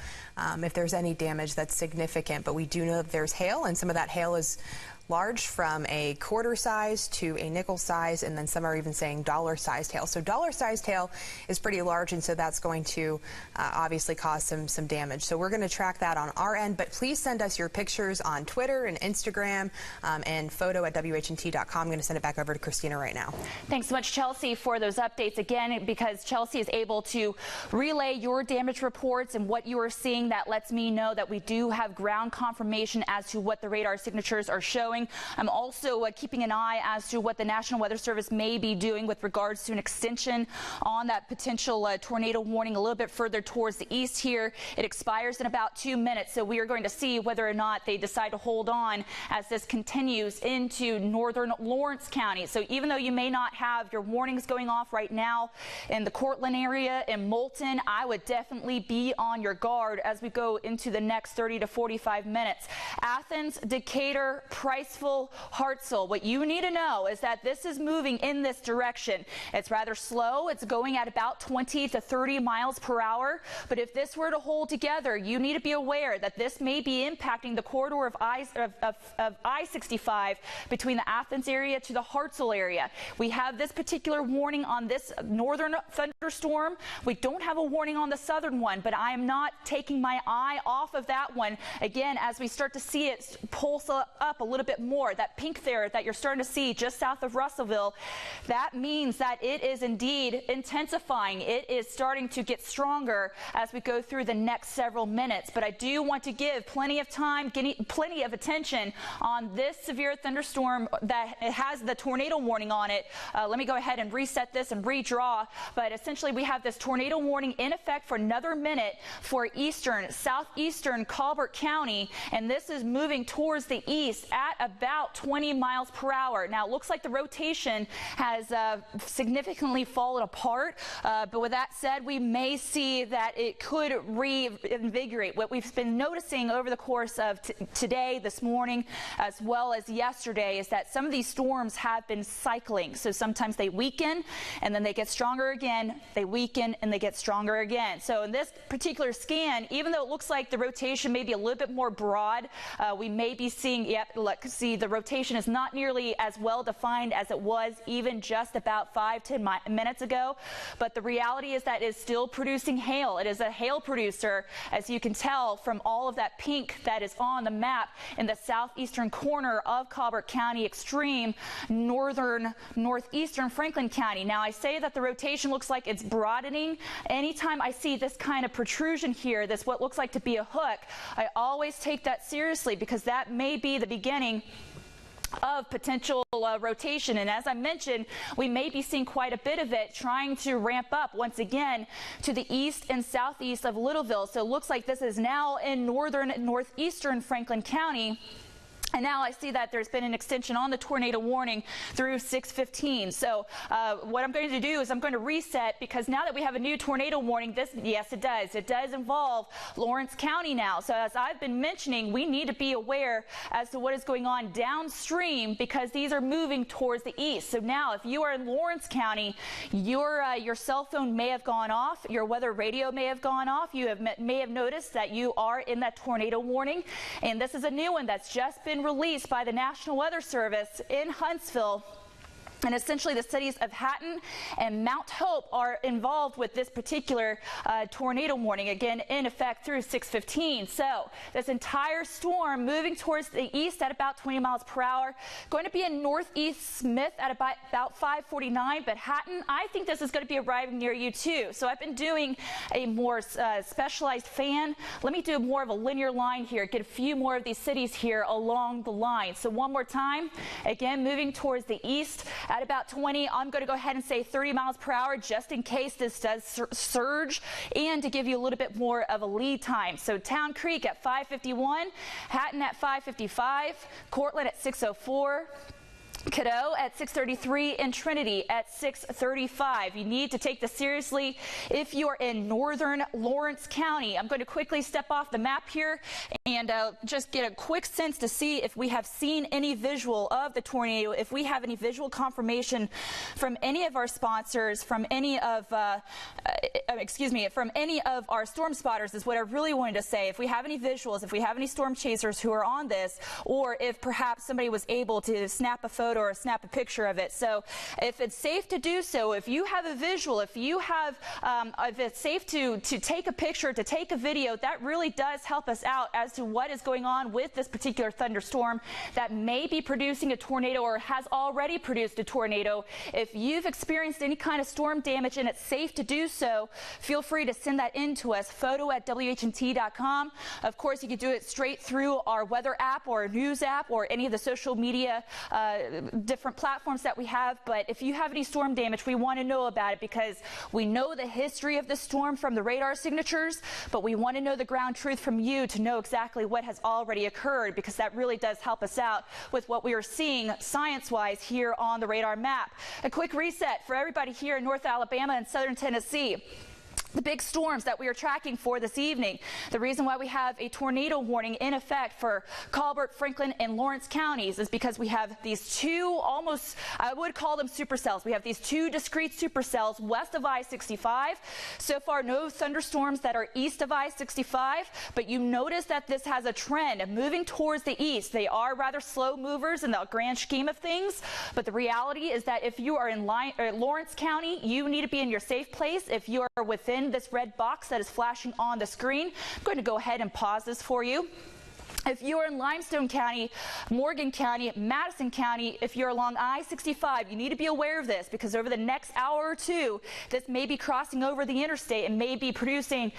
if there's any damage that's significant. But we do know that there's hail, and some of that hail is large, from a quarter size to a nickel size, and then some are even saying dollar-sized hail. So dollar-sized hail is pretty large, and so that's going to obviously cause some damage. So we're going to track that on our end, but please send us your pictures on Twitter and Instagram and photo@whnt.com. I'm going to send it back over to Christina right now. Thanks so much, Chelsea, for those updates. Again, because Chelsea is able to relay your damage reports and what you are seeing, that lets me know that we do have ground confirmation as to what the radar signatures are showing. I'm also keeping an eye as to what the National Weather Service may be doing with regards to an extension on that potential tornado warning a little bit further towards the east here. It expires in about 2 minutes, so we are going to see whether or not they decide to hold on as this continues into northern Lawrence County. So even though you may not have your warnings going off right now in the Cortland area and Moulton, I would definitely be on your guard as we go into the next 30 to 45 minutes. Athens, Decatur, Priceville, Hartselle. What you need to know is that this is moving in this direction. It's rather slow. It's going at about 20 to 30 miles per hour. But if this were to hold together, you need to be aware that this may be impacting the corridor of I-65 between the Athens area to the Hartselle area. We have this particular warning on this northern thunderstorm. We don't have a warning on the southern one, but I am not taking my eye off of that one. Again, as we start to see it pulse up a little bit more, that pink there that you're starting to see just south of Russellville, that means that it is indeed intensifying. It is starting to get stronger as we go through the next several minutes. But I do want to give plenty of time, plenty of attention on this severe thunderstorm that has the tornado warning on it. Let me go ahead and reset this and redraw. But essentially, we have this tornado warning in effect for another minute for eastern, southeastern Colbert County, and this is moving towards the east at about 20 miles per hour. Now, it looks like the rotation has significantly fallen apart, but with that said, we may see that it could reinvigorate. What we've been noticing over the course of today, this morning, as well as yesterday, is that some of these storms have been cycling. So sometimes they weaken, and then they get stronger again, they weaken, and they get stronger again. So in this particular scan, even though it looks like the rotation may be a little bit more broad, we may be seeing, see the rotation is not nearly as well defined as it was even just about 5-10 minutes ago. But the reality is that it is still producing hail. It is a hail producer, as you can tell from all of that pink that is on the map in the southeastern corner of Colbert County, extreme northeastern Franklin County. Now, I say that the rotation looks like it's broadening. Anytime I see this kind of protrusion here, this what looks like to be a hook, I always take that seriously, because that may be the beginning of potential rotation. And as I mentioned, we may be seeing quite a bit of it trying to ramp up once again to the east and southeast of Littleville. So it looks like this is now in northeastern Franklin County. And now I see that there's been an extension on the tornado warning through 6:15. So what I'm going to do is I'm going to reset, because now that we have a new tornado warning, yes, it does involve Lawrence County now. So as I've been mentioning, we need to be aware as to what is going on downstream, because these are moving towards the east. So now if you are in Lawrence County, your cell phone may have gone off, your weather radio may have gone off. You may have noticed that you are in that tornado warning, and this is a new one that's just been released by the National Weather Service in Huntsville. And essentially, the cities of Hatton and Mount Hope are involved with this particular tornado warning, again, in effect through 6:15. So this entire storm moving towards the east at about 20 miles per hour, going to be in northeast Smith at about 5:49. But Hatton, I think this is going to be arriving near you too. So I've been doing a more specialized fan. Let me do more of a linear line here, get a few more of these cities here along the line. So one more time, again, moving towards the east at about 20. I'm going to go ahead and say 30 miles per hour, just in case this does surge, and to give you a little bit more of a lead time. So Town Creek at 5:51, Hatton at 5:55, Cortland at 6:04, Cadeau at 6:33 and Trinity at 6:35. You need to take this seriously if you are in northern Lawrence County. I'm going to quickly step off the map here and just get a quick sense to see if we have seen any visual of the tornado, if we have any visual confirmation from any of our sponsors, from any of, from any of our storm spotters is what I really wanted to say. If we have any visuals, if we have any storm chasers who are on this, or if perhaps somebody was able to snap a photo or snap a picture of it. So if it's safe to do so, if you have a visual, if you have, if it's safe to take a picture, to take a video, that really does help us out as to what is going on with this particular thunderstorm that may be producing a tornado or has already produced a tornado. If you've experienced any kind of storm damage and it's safe to do so, feel free to send that in to us, photo@whnt.com. Of course, you can do it straight through our weather app or news app or any of the social media different platforms that we have. But if you have any storm damage, we want to know about it because we know the history of the storm from the radar signatures, but we want to know the ground truth from you to know exactly what has already occurred, because that really does help us out with what we are seeing science-wise here on the radar map. A quick reset for everybody here in North Alabama and Southern Tennessee. The big storms that we are tracking for this evening. The reason why we have a tornado warning in effect for Colbert, Franklin, and Lawrence counties is because we have these two almost, I would call them supercells. We have these two discrete supercells west of I-65. So far, no thunderstorms that are east of I-65, but you notice that this has a trend moving towards the east. They are rather slow movers in the grand scheme of things, but the reality is that if you are in Lawrence County, you need to be in your safe place. If you are within this red box that is flashing on the screen, I'm going to go ahead and pause this for you. If you're in Limestone County, Morgan County, Madison County, if you're along I-65, you need to be aware of this because over the next hour or two, this may be crossing over the interstate and may be producing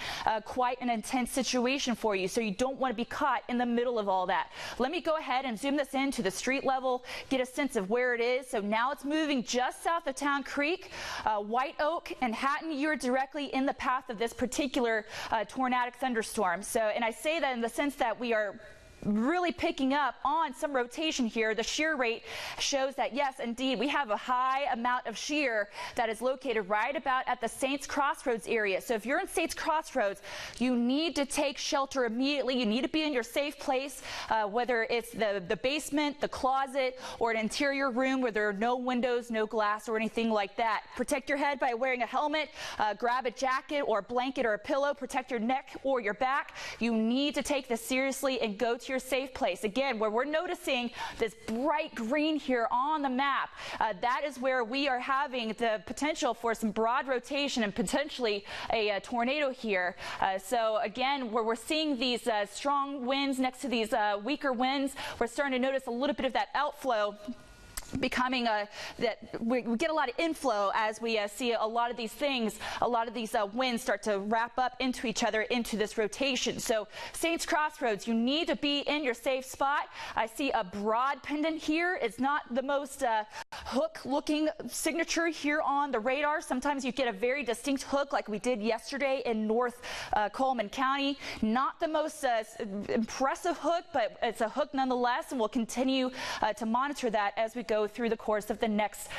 quite an intense situation for you. So you don't want to be caught in the middle of all that. Let me go ahead and zoom this in to the street level, get a sense of where it is. So now it's moving just south of Town Creek, White Oak, and Hatton. You're directly in the path of this particular tornadic thunderstorm. So, and I say that in the sense that we are really picking up on some rotation here. The shear rate shows that, yes, indeed, we have a high amount of shear that is located right about at the Saints Crossroads area. So if you're in Saints Crossroads, you need to take shelter immediately. You need to be in your safe place, whether it's the basement, the closet, or an interior room where there are no windows, no glass, or anything like that. Protect your head by wearing a helmet, grab a jacket or a blanket or a pillow, protect your neck or your back. You need to take this seriously and go to your safe place. Again, where we're noticing this bright green here on the map, that is where we are having the potential for some broad rotation and potentially a tornado here. So again, where we're seeing these strong winds next to these weaker winds, we're starting to notice a little bit of that outflow becoming that we get a lot of inflow as we see a lot of these things, a lot of these winds start to wrap up into each other into this rotation. So Saints Crossroads, you need to be in your safe spot. I see a broad pendant here. It's not the most hook looking signature here on the radar. Sometimes you get a very distinct hook like we did yesterday in North Coleman County. Not the most impressive hook, but it's a hook nonetheless, and we'll continue to monitor that as we go through the course of the next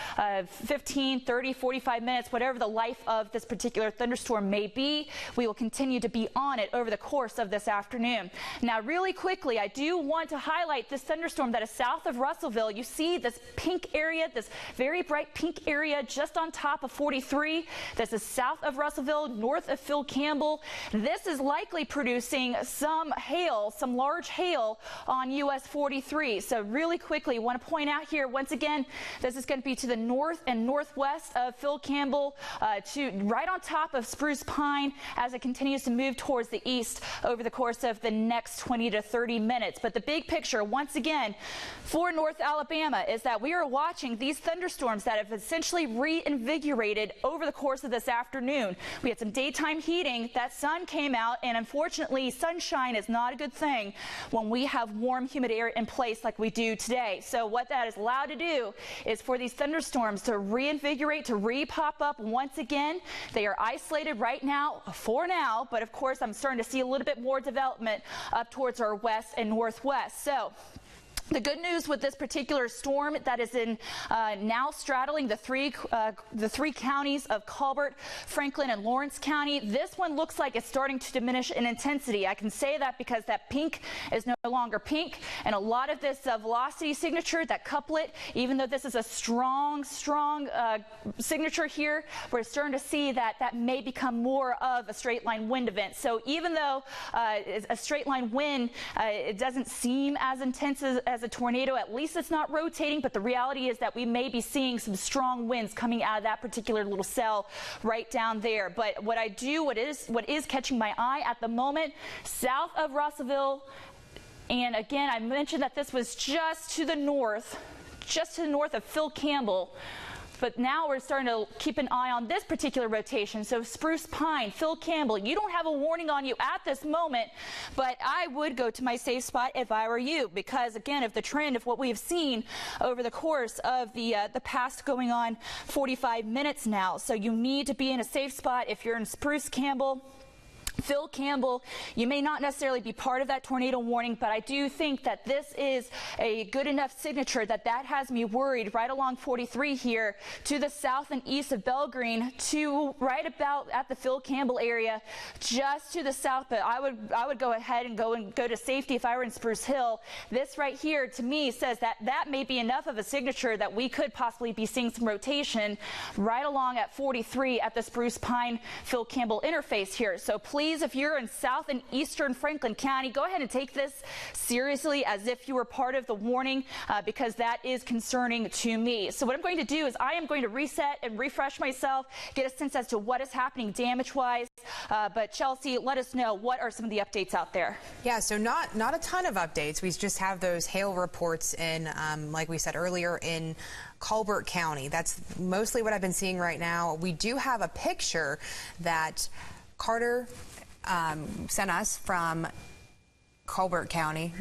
15, 30, 45 minutes, whatever the life of this particular thunderstorm may be. We will continue to be on it over the course of this afternoon. Now, really quickly, I do want to highlight this thunderstorm that is south of Russellville. You see this pink area, this very bright pink area just on top of 43. This is south of Russellville, north of Phil Campbell. This is likely producing some hail, some large hail on US 43. So really quickly, I want to point out here, once again, this is going to be to the north and northwest of Phil Campbell, to right on top of Spruce Pine as it continues to move towards the east over the course of the next 20 to 30 minutes. But the big picture, once again, for North Alabama is that we are watching these thunderstorms that have essentially reinvigorated over the course of this afternoon. We had some daytime heating, that sun came out, and unfortunately, sunshine is not a good thing when we have warm, humid air in place like we do today. So what that is allowed to do is for these thunderstorms to reinvigorate, to re-pop up once again. They are isolated right now for now, but of course I'm starting to see a little bit more development up towards our west and northwest. So The good news with this particular storm that is now straddling the three counties of Colbert, Franklin, and Lawrence County, this one looks like it's starting to diminish in intensity. I can say that because that pink is no longer pink, and a lot of this velocity signature, that couplet, even though this is a strong signature here, we're starting to see that that may become more of a straight line wind event. So even though a straight line wind, it doesn't seem as intense as a tornado, at least it's not rotating, but the reality is that we may be seeing some strong winds coming out of that particular little cell right down there. But what is catching my eye at the moment, south of Russellville, and again, I mentioned that this was just to the north of Phil Campbell. But now we're starting to keep an eye on this particular rotation. So Spruce Pine, Phil Campbell, you don't have a warning on you at this moment, but I would go to my safe spot if I were you, because again, if the trend of what we've seen over the course of the past going on 45 minutes now. So you need to be in a safe spot if you're in Spruce Campbell. Phil Campbell, you may not necessarily be part of that tornado warning, but I do think that this is a good enough signature that has me worried right along 43 here to the south and east of Belgreen to right about at the Phil Campbell area, just to the south. But I would go ahead and go to safety if I were in Spruce Hill. This right here to me says that may be enough of a signature that we could possibly be seeing some rotation right along at 43 at the Spruce Pine Phil Campbell interface here. So please, if you're in south and eastern Franklin County, go ahead and take this seriously as if you were part of the warning, because that is concerning to me. So what I'm going to do is I am going to reset and refresh myself, get a sense as to what is happening damage-wise. But Chelsea, let us know, what are some of the updates out there? Yeah, so not a ton of updates. We just have those hail reports in, like we said earlier, in Colbert County. That's mostly what I've been seeing right now. We do have a picture that Carter sent us from Colbert County.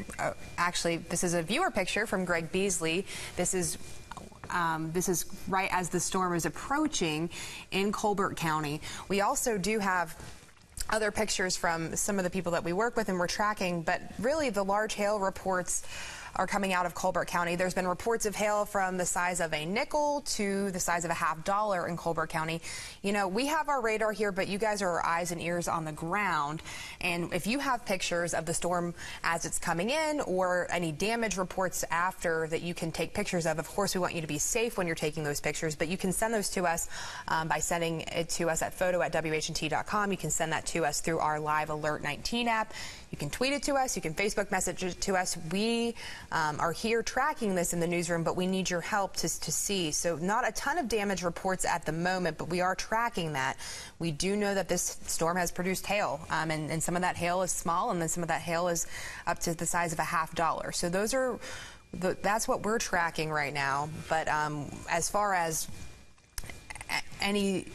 Actually, this is a viewer picture from Greg Beasley. This is right as the storm is approaching in Colbert County. We also do have other pictures from some of the people that we work with and we're tracking, but really the large hail reports are coming out of Colbert County. There's been reports of hail from the size of a nickel to the size of $50 in Colbert County. You know, we have our radar here, but you guys are our eyes and ears on the ground. And if you have pictures of the storm as it's coming in or any damage reports after that you can take pictures of course we want you to be safe when you're taking those pictures, but you can send those to us by sending it to us at photo@whnt.com. You can send that to us through our Live Alert 19 app. You can tweet it to us. You can Facebook message it to us. We are here tracking this in the newsroom, but we need your help to see. So not a ton of damage reports at the moment, but we are tracking that. We do know that this storm has produced hail, and some of that hail is small, and then some of that hail is up to the size of $50. So that's what we're tracking right now. But as far as any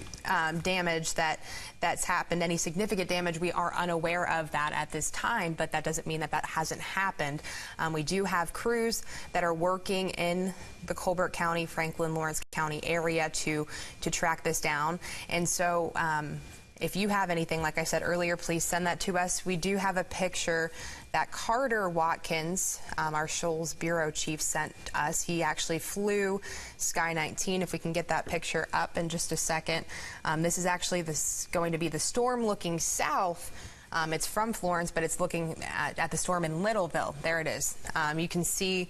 damage that's happened, any significant damage, we are unaware of that at this time, but that doesn't mean that hasn't happened. We do have crews that are working in the Colbert County, Franklin, Lawrence County area to track this down. And so if you have anything, like I said earlier, please send that to us. We do have a picture that Carter Watkins, our Shoals Bureau Chief, sent us. He actually flew Sky 19. If we can get that picture up in just a second. This is actually going to be the storm looking south. It's from Florence, but it's looking at the storm in Littleville. There it is. You can see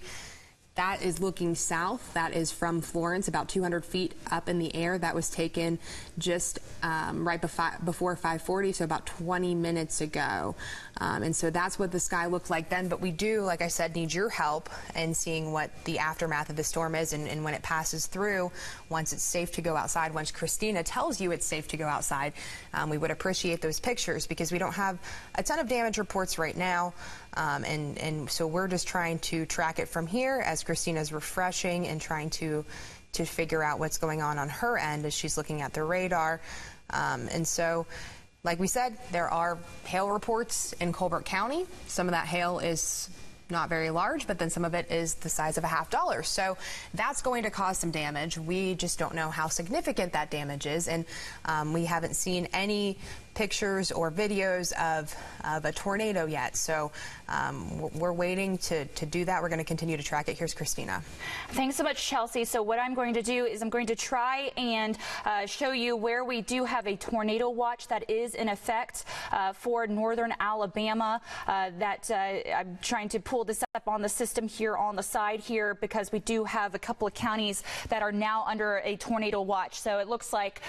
that is looking south. That is from Florence, about 200 feet up in the air. That was taken just right before 5:40, so about 20 minutes ago. And so that's what the sky looked like then. But we do, like I said, need your help in seeing what the aftermath of the storm is and when it passes through, once it's safe to go outside, once Christina tells you it's safe to go outside. We would appreciate those pictures because we don't have a ton of damage reports right now. And so we're just trying to track it from here as Christina's refreshing and trying to figure out what's going on her end as she's looking at the radar. And so, like we said, there are hail reports in Colbert County. Some of that hail is not very large, but then some of it is the size of $50. So that's going to cause some damage. We just don't know how significant that damage is, and we haven't seen any pictures or videos of a tornado yet. So we're waiting to do that. We're going to continue to track it. Here's Christina. Thanks so much, Chelsea. So what I'm going to do is I'm going to try and show you where we do have a tornado watch that is in effect for northern Alabama. I'm trying to pull this up on the system here on the side here because we do have a couple of counties that are now under a tornado watch. So it looks like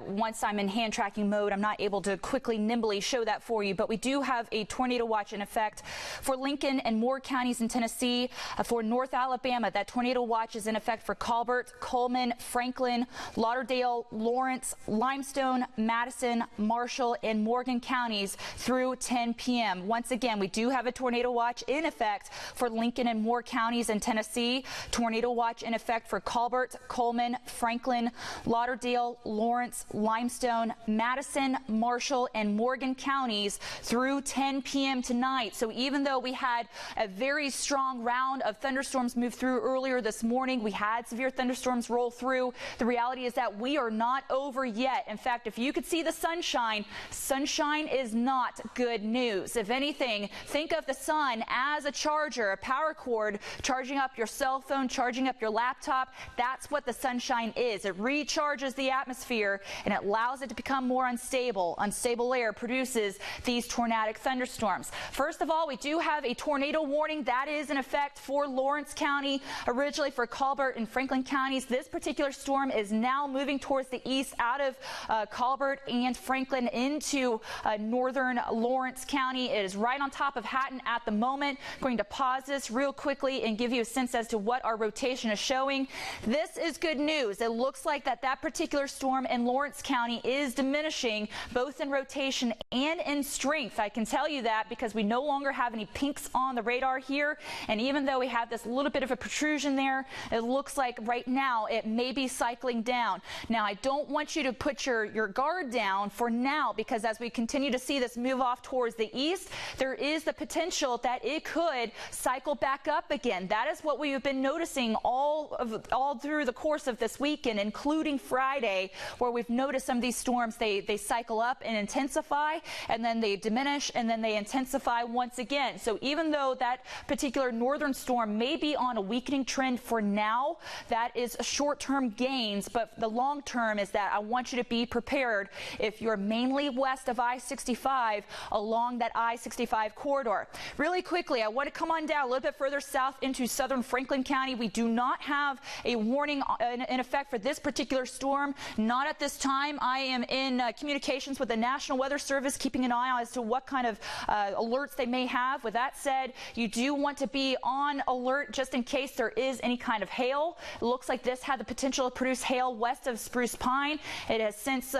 once I'm in hand tracking mode, I'm not able to quickly, nimbly show that for you. But we do have a tornado watch in effect for Lincoln and Moore counties in Tennessee. For North Alabama, that tornado watch is in effect for Colbert, Coleman, Franklin, Lauderdale, Lawrence, Limestone, Madison, Marshall, and Morgan counties through 10 p.m. Once again, we do have a tornado watch in effect for Lincoln and Moore counties in Tennessee. Tornado watch in effect for Colbert, Coleman, Franklin, Lauderdale, Lawrence, Limestone, Madison, Marshall, and Morgan counties through 10 p.m. tonight. So even though we had a very strong round of thunderstorms move through earlier this morning, we had severe thunderstorms roll through. The reality is that we are not over yet. In fact, if you could see the sunshine, sunshine is not good news. If anything, think of the sun as a charger, a power cord, charging up your cell phone, charging up your laptop. That's what the sunshine is. It recharges the atmosphere and it allows it to become more unstable. Unstable air produces these tornadic thunderstorms. First of all, we do have a tornado warning that is in effect for Lawrence County, originally for Colbert and Franklin counties. This particular storm is now moving towards the east out of Colbert and Franklin into northern Lawrence County. It is right on top of Hatton at the moment. I'm going to pause this real quickly and give you a sense as to what our rotation is showing. This is good news. It looks like that particular storm in Lawrence County is diminishing both in rotation and in strength. I can tell you that because we no longer have any pinks on the radar here, and even though we have this little bit of a protrusion there, it looks like right now it may be cycling down. Now, I don't want you to put your guard down for now, because as we continue to see this move off towards the east, there is the potential that it could cycle back up again. That is what we have been noticing all through the course of this weekend, including Friday, where we've noticed some of these storms, they cycle up and intensify, and then they diminish, and then they intensify once again. So even though that particular northern storm may be on a weakening trend for now, that is short-term gains, but the long term is that I want you to be prepared if you're mainly west of I-65 along that I-65 corridor. Really quickly, I want to come on down a little bit further south into southern Franklin County. We do not have a warning in effect for this particular storm. Not at this time. I am in communications with the National Weather Service, keeping an eye on as to what kind of alerts they may have. With that said, you do want to be on alert just in case there is any kind of hail. It looks like this had the potential to produce hail west of Spruce Pine. It has since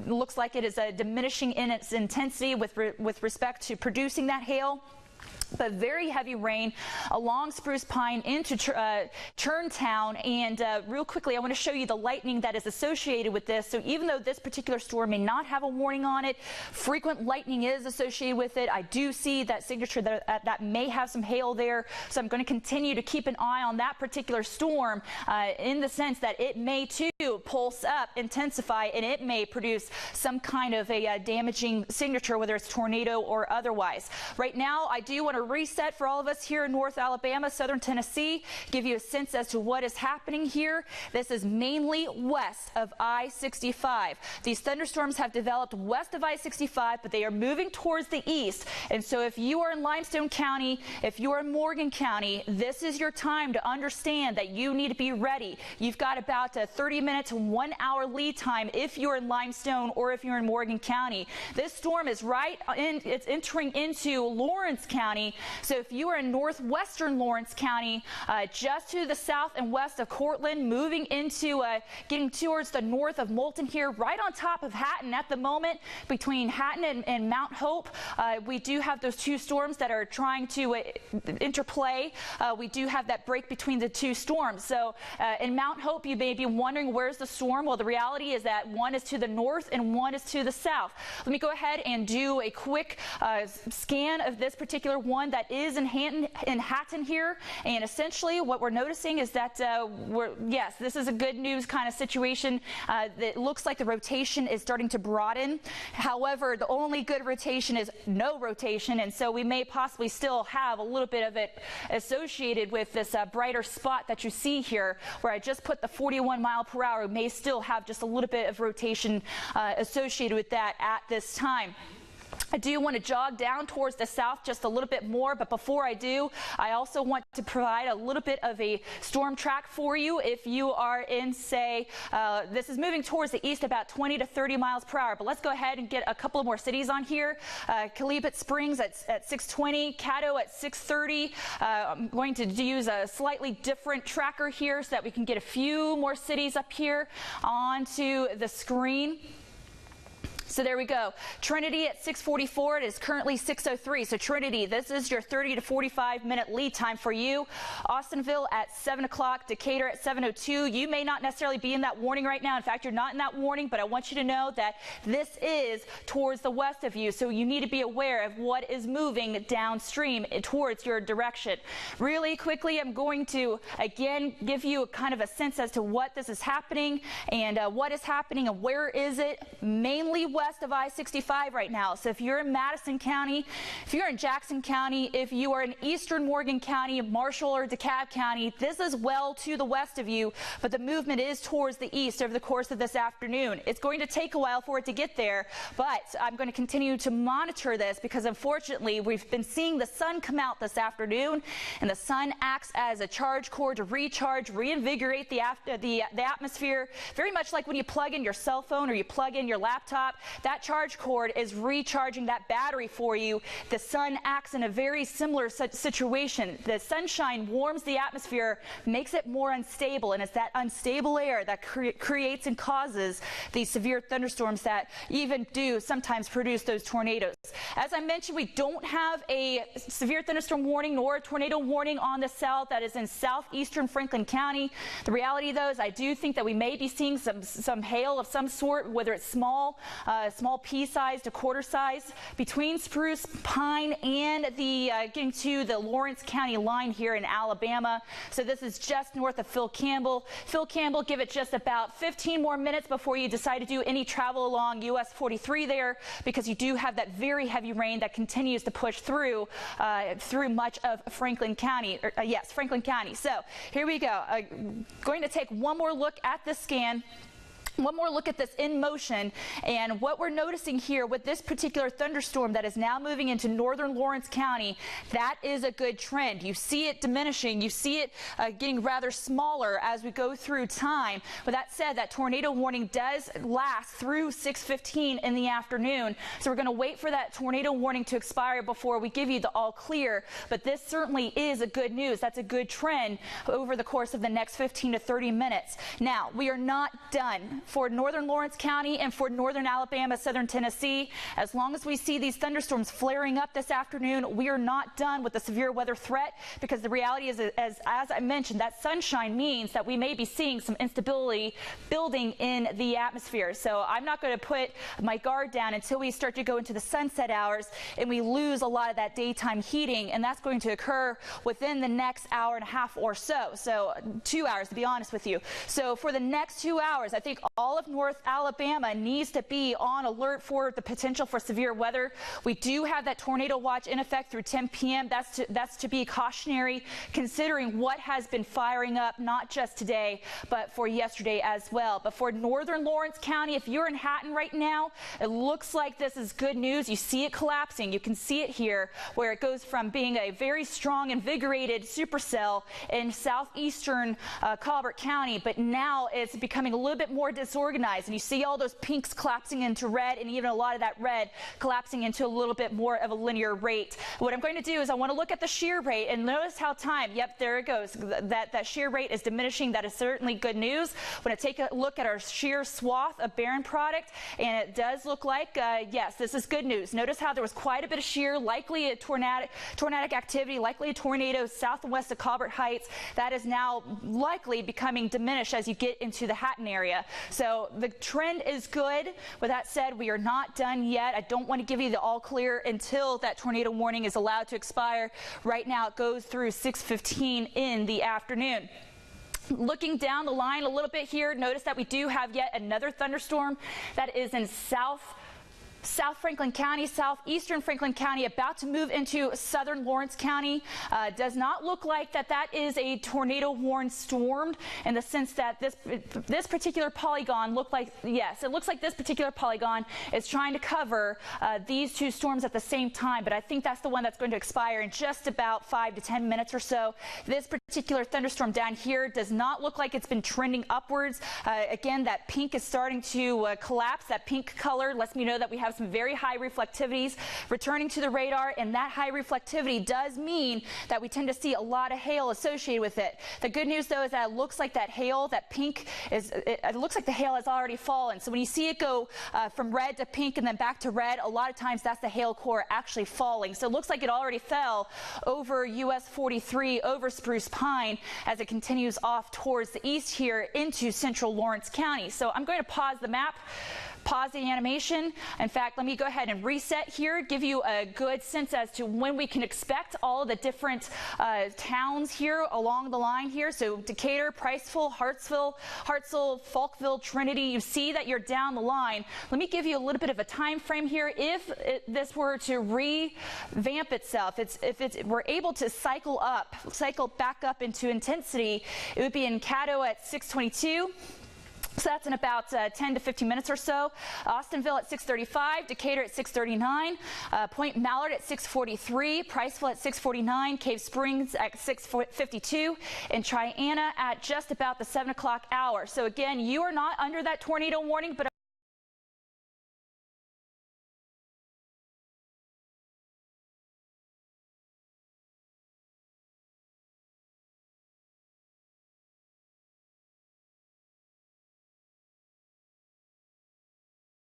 looks like it is diminishing in its intensity with respect to producing that hail. But very heavy rain along Spruce Pine into Turntown. And real quickly, I want to show you the lightning that is associated with this. So even though this particular storm may not have a warning on it, frequent lightning is associated with it. I do see that signature that may have some hail there. So I'm going to continue to keep an eye on that particular storm in the sense that it may too pulse up, intensify, and it may produce some kind of a damaging signature, whether it's tornado or otherwise. Right now, I do want to reset for all of us here in North Alabama, southern Tennessee, give you a sense as to what is happening here. This is mainly west of I-65. These thunderstorms have developed west of I-65, but they are moving towards the east. And so if you are in Limestone County, if you are in Morgan County, this is your time to understand that you need to be ready. You've got about a 30-minute to 1 hour lead time if you're in Limestone or if you're in Morgan County. This storm is it's entering into Lawrence County. So if you are in northwestern Lawrence County, just to the south and west of Cortland, moving into getting towards the north of Moulton here, right on top of Hatton at the moment, between Hatton and Mount Hope, we do have those two storms that are trying to interplay. We do have that break between the two storms. So in Mount Hope, you may be wondering, where's the storm? Well, the reality is that one is to the north and one is to the south. Let me go ahead and do a quick scan of this particular one. one that is in Hatton here, and essentially what we're noticing is that yes, this is a good news kind of situation. It looks like the rotation is starting to broaden. However, the only good rotation is no rotation, and so we may possibly still have a little bit of it associated with this brighter spot that you see here, where I just put the 41 mile per hour. We may still have just a little bit of rotation associated with that at this time. I do want to jog down towards the south just a little bit more, but before I do, I also want to provide a little bit of a storm track for you. If you are in, say, this is moving towards the east about 20 to 30 miles per hour, but let's go ahead and get a couple of more cities on here. Colbert Springs at 620, Caddo at 630. I'm going to use a slightly different tracker here so that we can get a few more cities up here onto the screen. So there we go. Trinity at 6:44. It is currently 6:03. So Trinity, this is your 30 to 45 minute lead time for you. Austinville at 7 o'clock. Decatur at 7:02. You may not necessarily be in that warning right now. In fact, you're not in that warning, but I want you to know that this is towards the west of you. So you need to be aware of what is moving downstream towards your direction. Really quickly, I'm going to again give you kind of a sense as to what this is happening and what is happening and where is it. Mainly west of I-65 right now. So if you're in Madison County, if you're in Jackson County, if you are in eastern Morgan County, Marshall or DeKalb County, this is well to the west of you, but the movement is towards the east over the course of this afternoon. It's going to take a while for it to get there, but I'm going to continue to monitor this because unfortunately we've been seeing the sun come out this afternoon, and the sun acts as a charge cord to recharge, reinvigorate the atmosphere, very much like when you plug in your cell phone or you plug in your laptop. That charge cord is recharging that battery for you. The sun acts in a very similar situation. The sunshine warms the atmosphere, makes it more unstable, and it's that unstable air that creates and causes these severe thunderstorms that even do sometimes produce those tornadoes. As I mentioned, we don't have a severe thunderstorm warning nor a tornado warning on the south. That is in southeastern Franklin County. The reality, though, is I do think that we may be seeing some hail of some sort, whether it's small pea size to quarter size between Spruce, Pine, and the getting to the Lawrence County line here in Alabama. So this is just north of Phil Campbell. Phil Campbell, give it just about 15 more minutes before you decide to do any travel along US 43 there, because you do have that very heavy rain that continues to push through much of Franklin County. Yes, Franklin County. So here we go. Going to take one more look at the scan. One more look at this in motion, and what we're noticing here with this particular thunderstorm that is now moving into northern Lawrence County, that is a good trend. You see it diminishing. You see it getting rather smaller as we go through time. But that said, that tornado warning does last through 6:15 in the afternoon. So we're going to wait for that tornado warning to expire before we give you the all clear. But this certainly is a good news. That's a good trend over the course of the next 15 to 30 minutes. Now, we are not done. For northern Lawrence County and for northern Alabama, southern Tennessee, as long as we see these thunderstorms flaring up this afternoon, we are not done with the severe weather threat, because the reality is, as I mentioned, that sunshine means that we may be seeing some instability building in the atmosphere. So I'm not going to put my guard down until we start to go into the sunset hours and we lose a lot of that daytime heating, and that's going to occur within the next hour and a half or so. So 2 hours, to be honest with you. So for the next 2 hours, I think all of North Alabama needs to be on alert for the potential for severe weather. We do have that tornado watch in effect through 10 p.m. That's to be cautionary, considering what has been firing up, not just today, but for yesterday as well. But for northern Lawrence County, if you're in Hatton right now, it looks like this is good news. You see it collapsing. You can see it here, where it goes from being a very strong, invigorated supercell in southeastern Colbert County, but now it's becoming a little bit more disorganized, and you see all those pinks collapsing into red, and even a lot of that red collapsing into a little bit more of a linear rate. What I'm going to do is I want to look at the shear rate and notice how yep, there it goes. That shear rate is diminishing. That is certainly good news. I'm going to take a look at our shear swath of barren product, and it does look like, yes, this is good news. Notice how there was quite a bit of shear, likely a tornadic activity, likely a tornado south and west of Colbert Heights. That is now likely becoming diminished as you get into the Hatton area. So the trend is good. With that said, we are not done yet. I don't want to give you the all clear until that tornado warning is allowed to expire. Right now it goes through 6:15 in the afternoon. Looking down the line a little bit here, notice that we do have yet another thunderstorm that is in South Franklin County, southeastern Franklin County, about to move into southern Lawrence County. Does not look like that is a tornado warned storm in the sense that this particular polygon looked like, yes, it looks like this particular polygon is trying to cover these two storms at the same time, but I think that's the one that's going to expire in just about 5 to 10 minutes or so. This particular thunderstorm down here does not look like it's been trending upwards. Again, that pink is starting to collapse. That pink color lets me know that we have some very high reflectivities returning to the radar, and that high reflectivity does mean that we tend to see a lot of hail associated with it. The good news though is that it looks like that hail, that pink it looks like the hail has already fallen. So when you see it go from red to pink and then back to red, a lot of times that's the hail core actually falling. So it looks like it already fell over US 43, over Spruce Pine, as it continues off towards the east here into central Lawrence County. So I'm going to pause the map, pause the animation. In fact, let me go ahead and reset here, give you a good sense as to when we can expect all of the different towns here along the line here. So Decatur, Priceville, Hartsville, Falkville, Trinity, you see that you're down the line. Let me give you a little bit of a time frame here. If this were to revamp itself, if we're able to cycle back up into intensity, it would be in Caddo at 6:22. So that's in about 10 to 15 minutes or so. Austinville at 6:35, Decatur at 6:39, Point Mallard at 6:43, Priceville at 6:49, Cave Springs at 6:52, and Triana at just about the 7 o'clock hour. So again, you are not under that tornado warning, but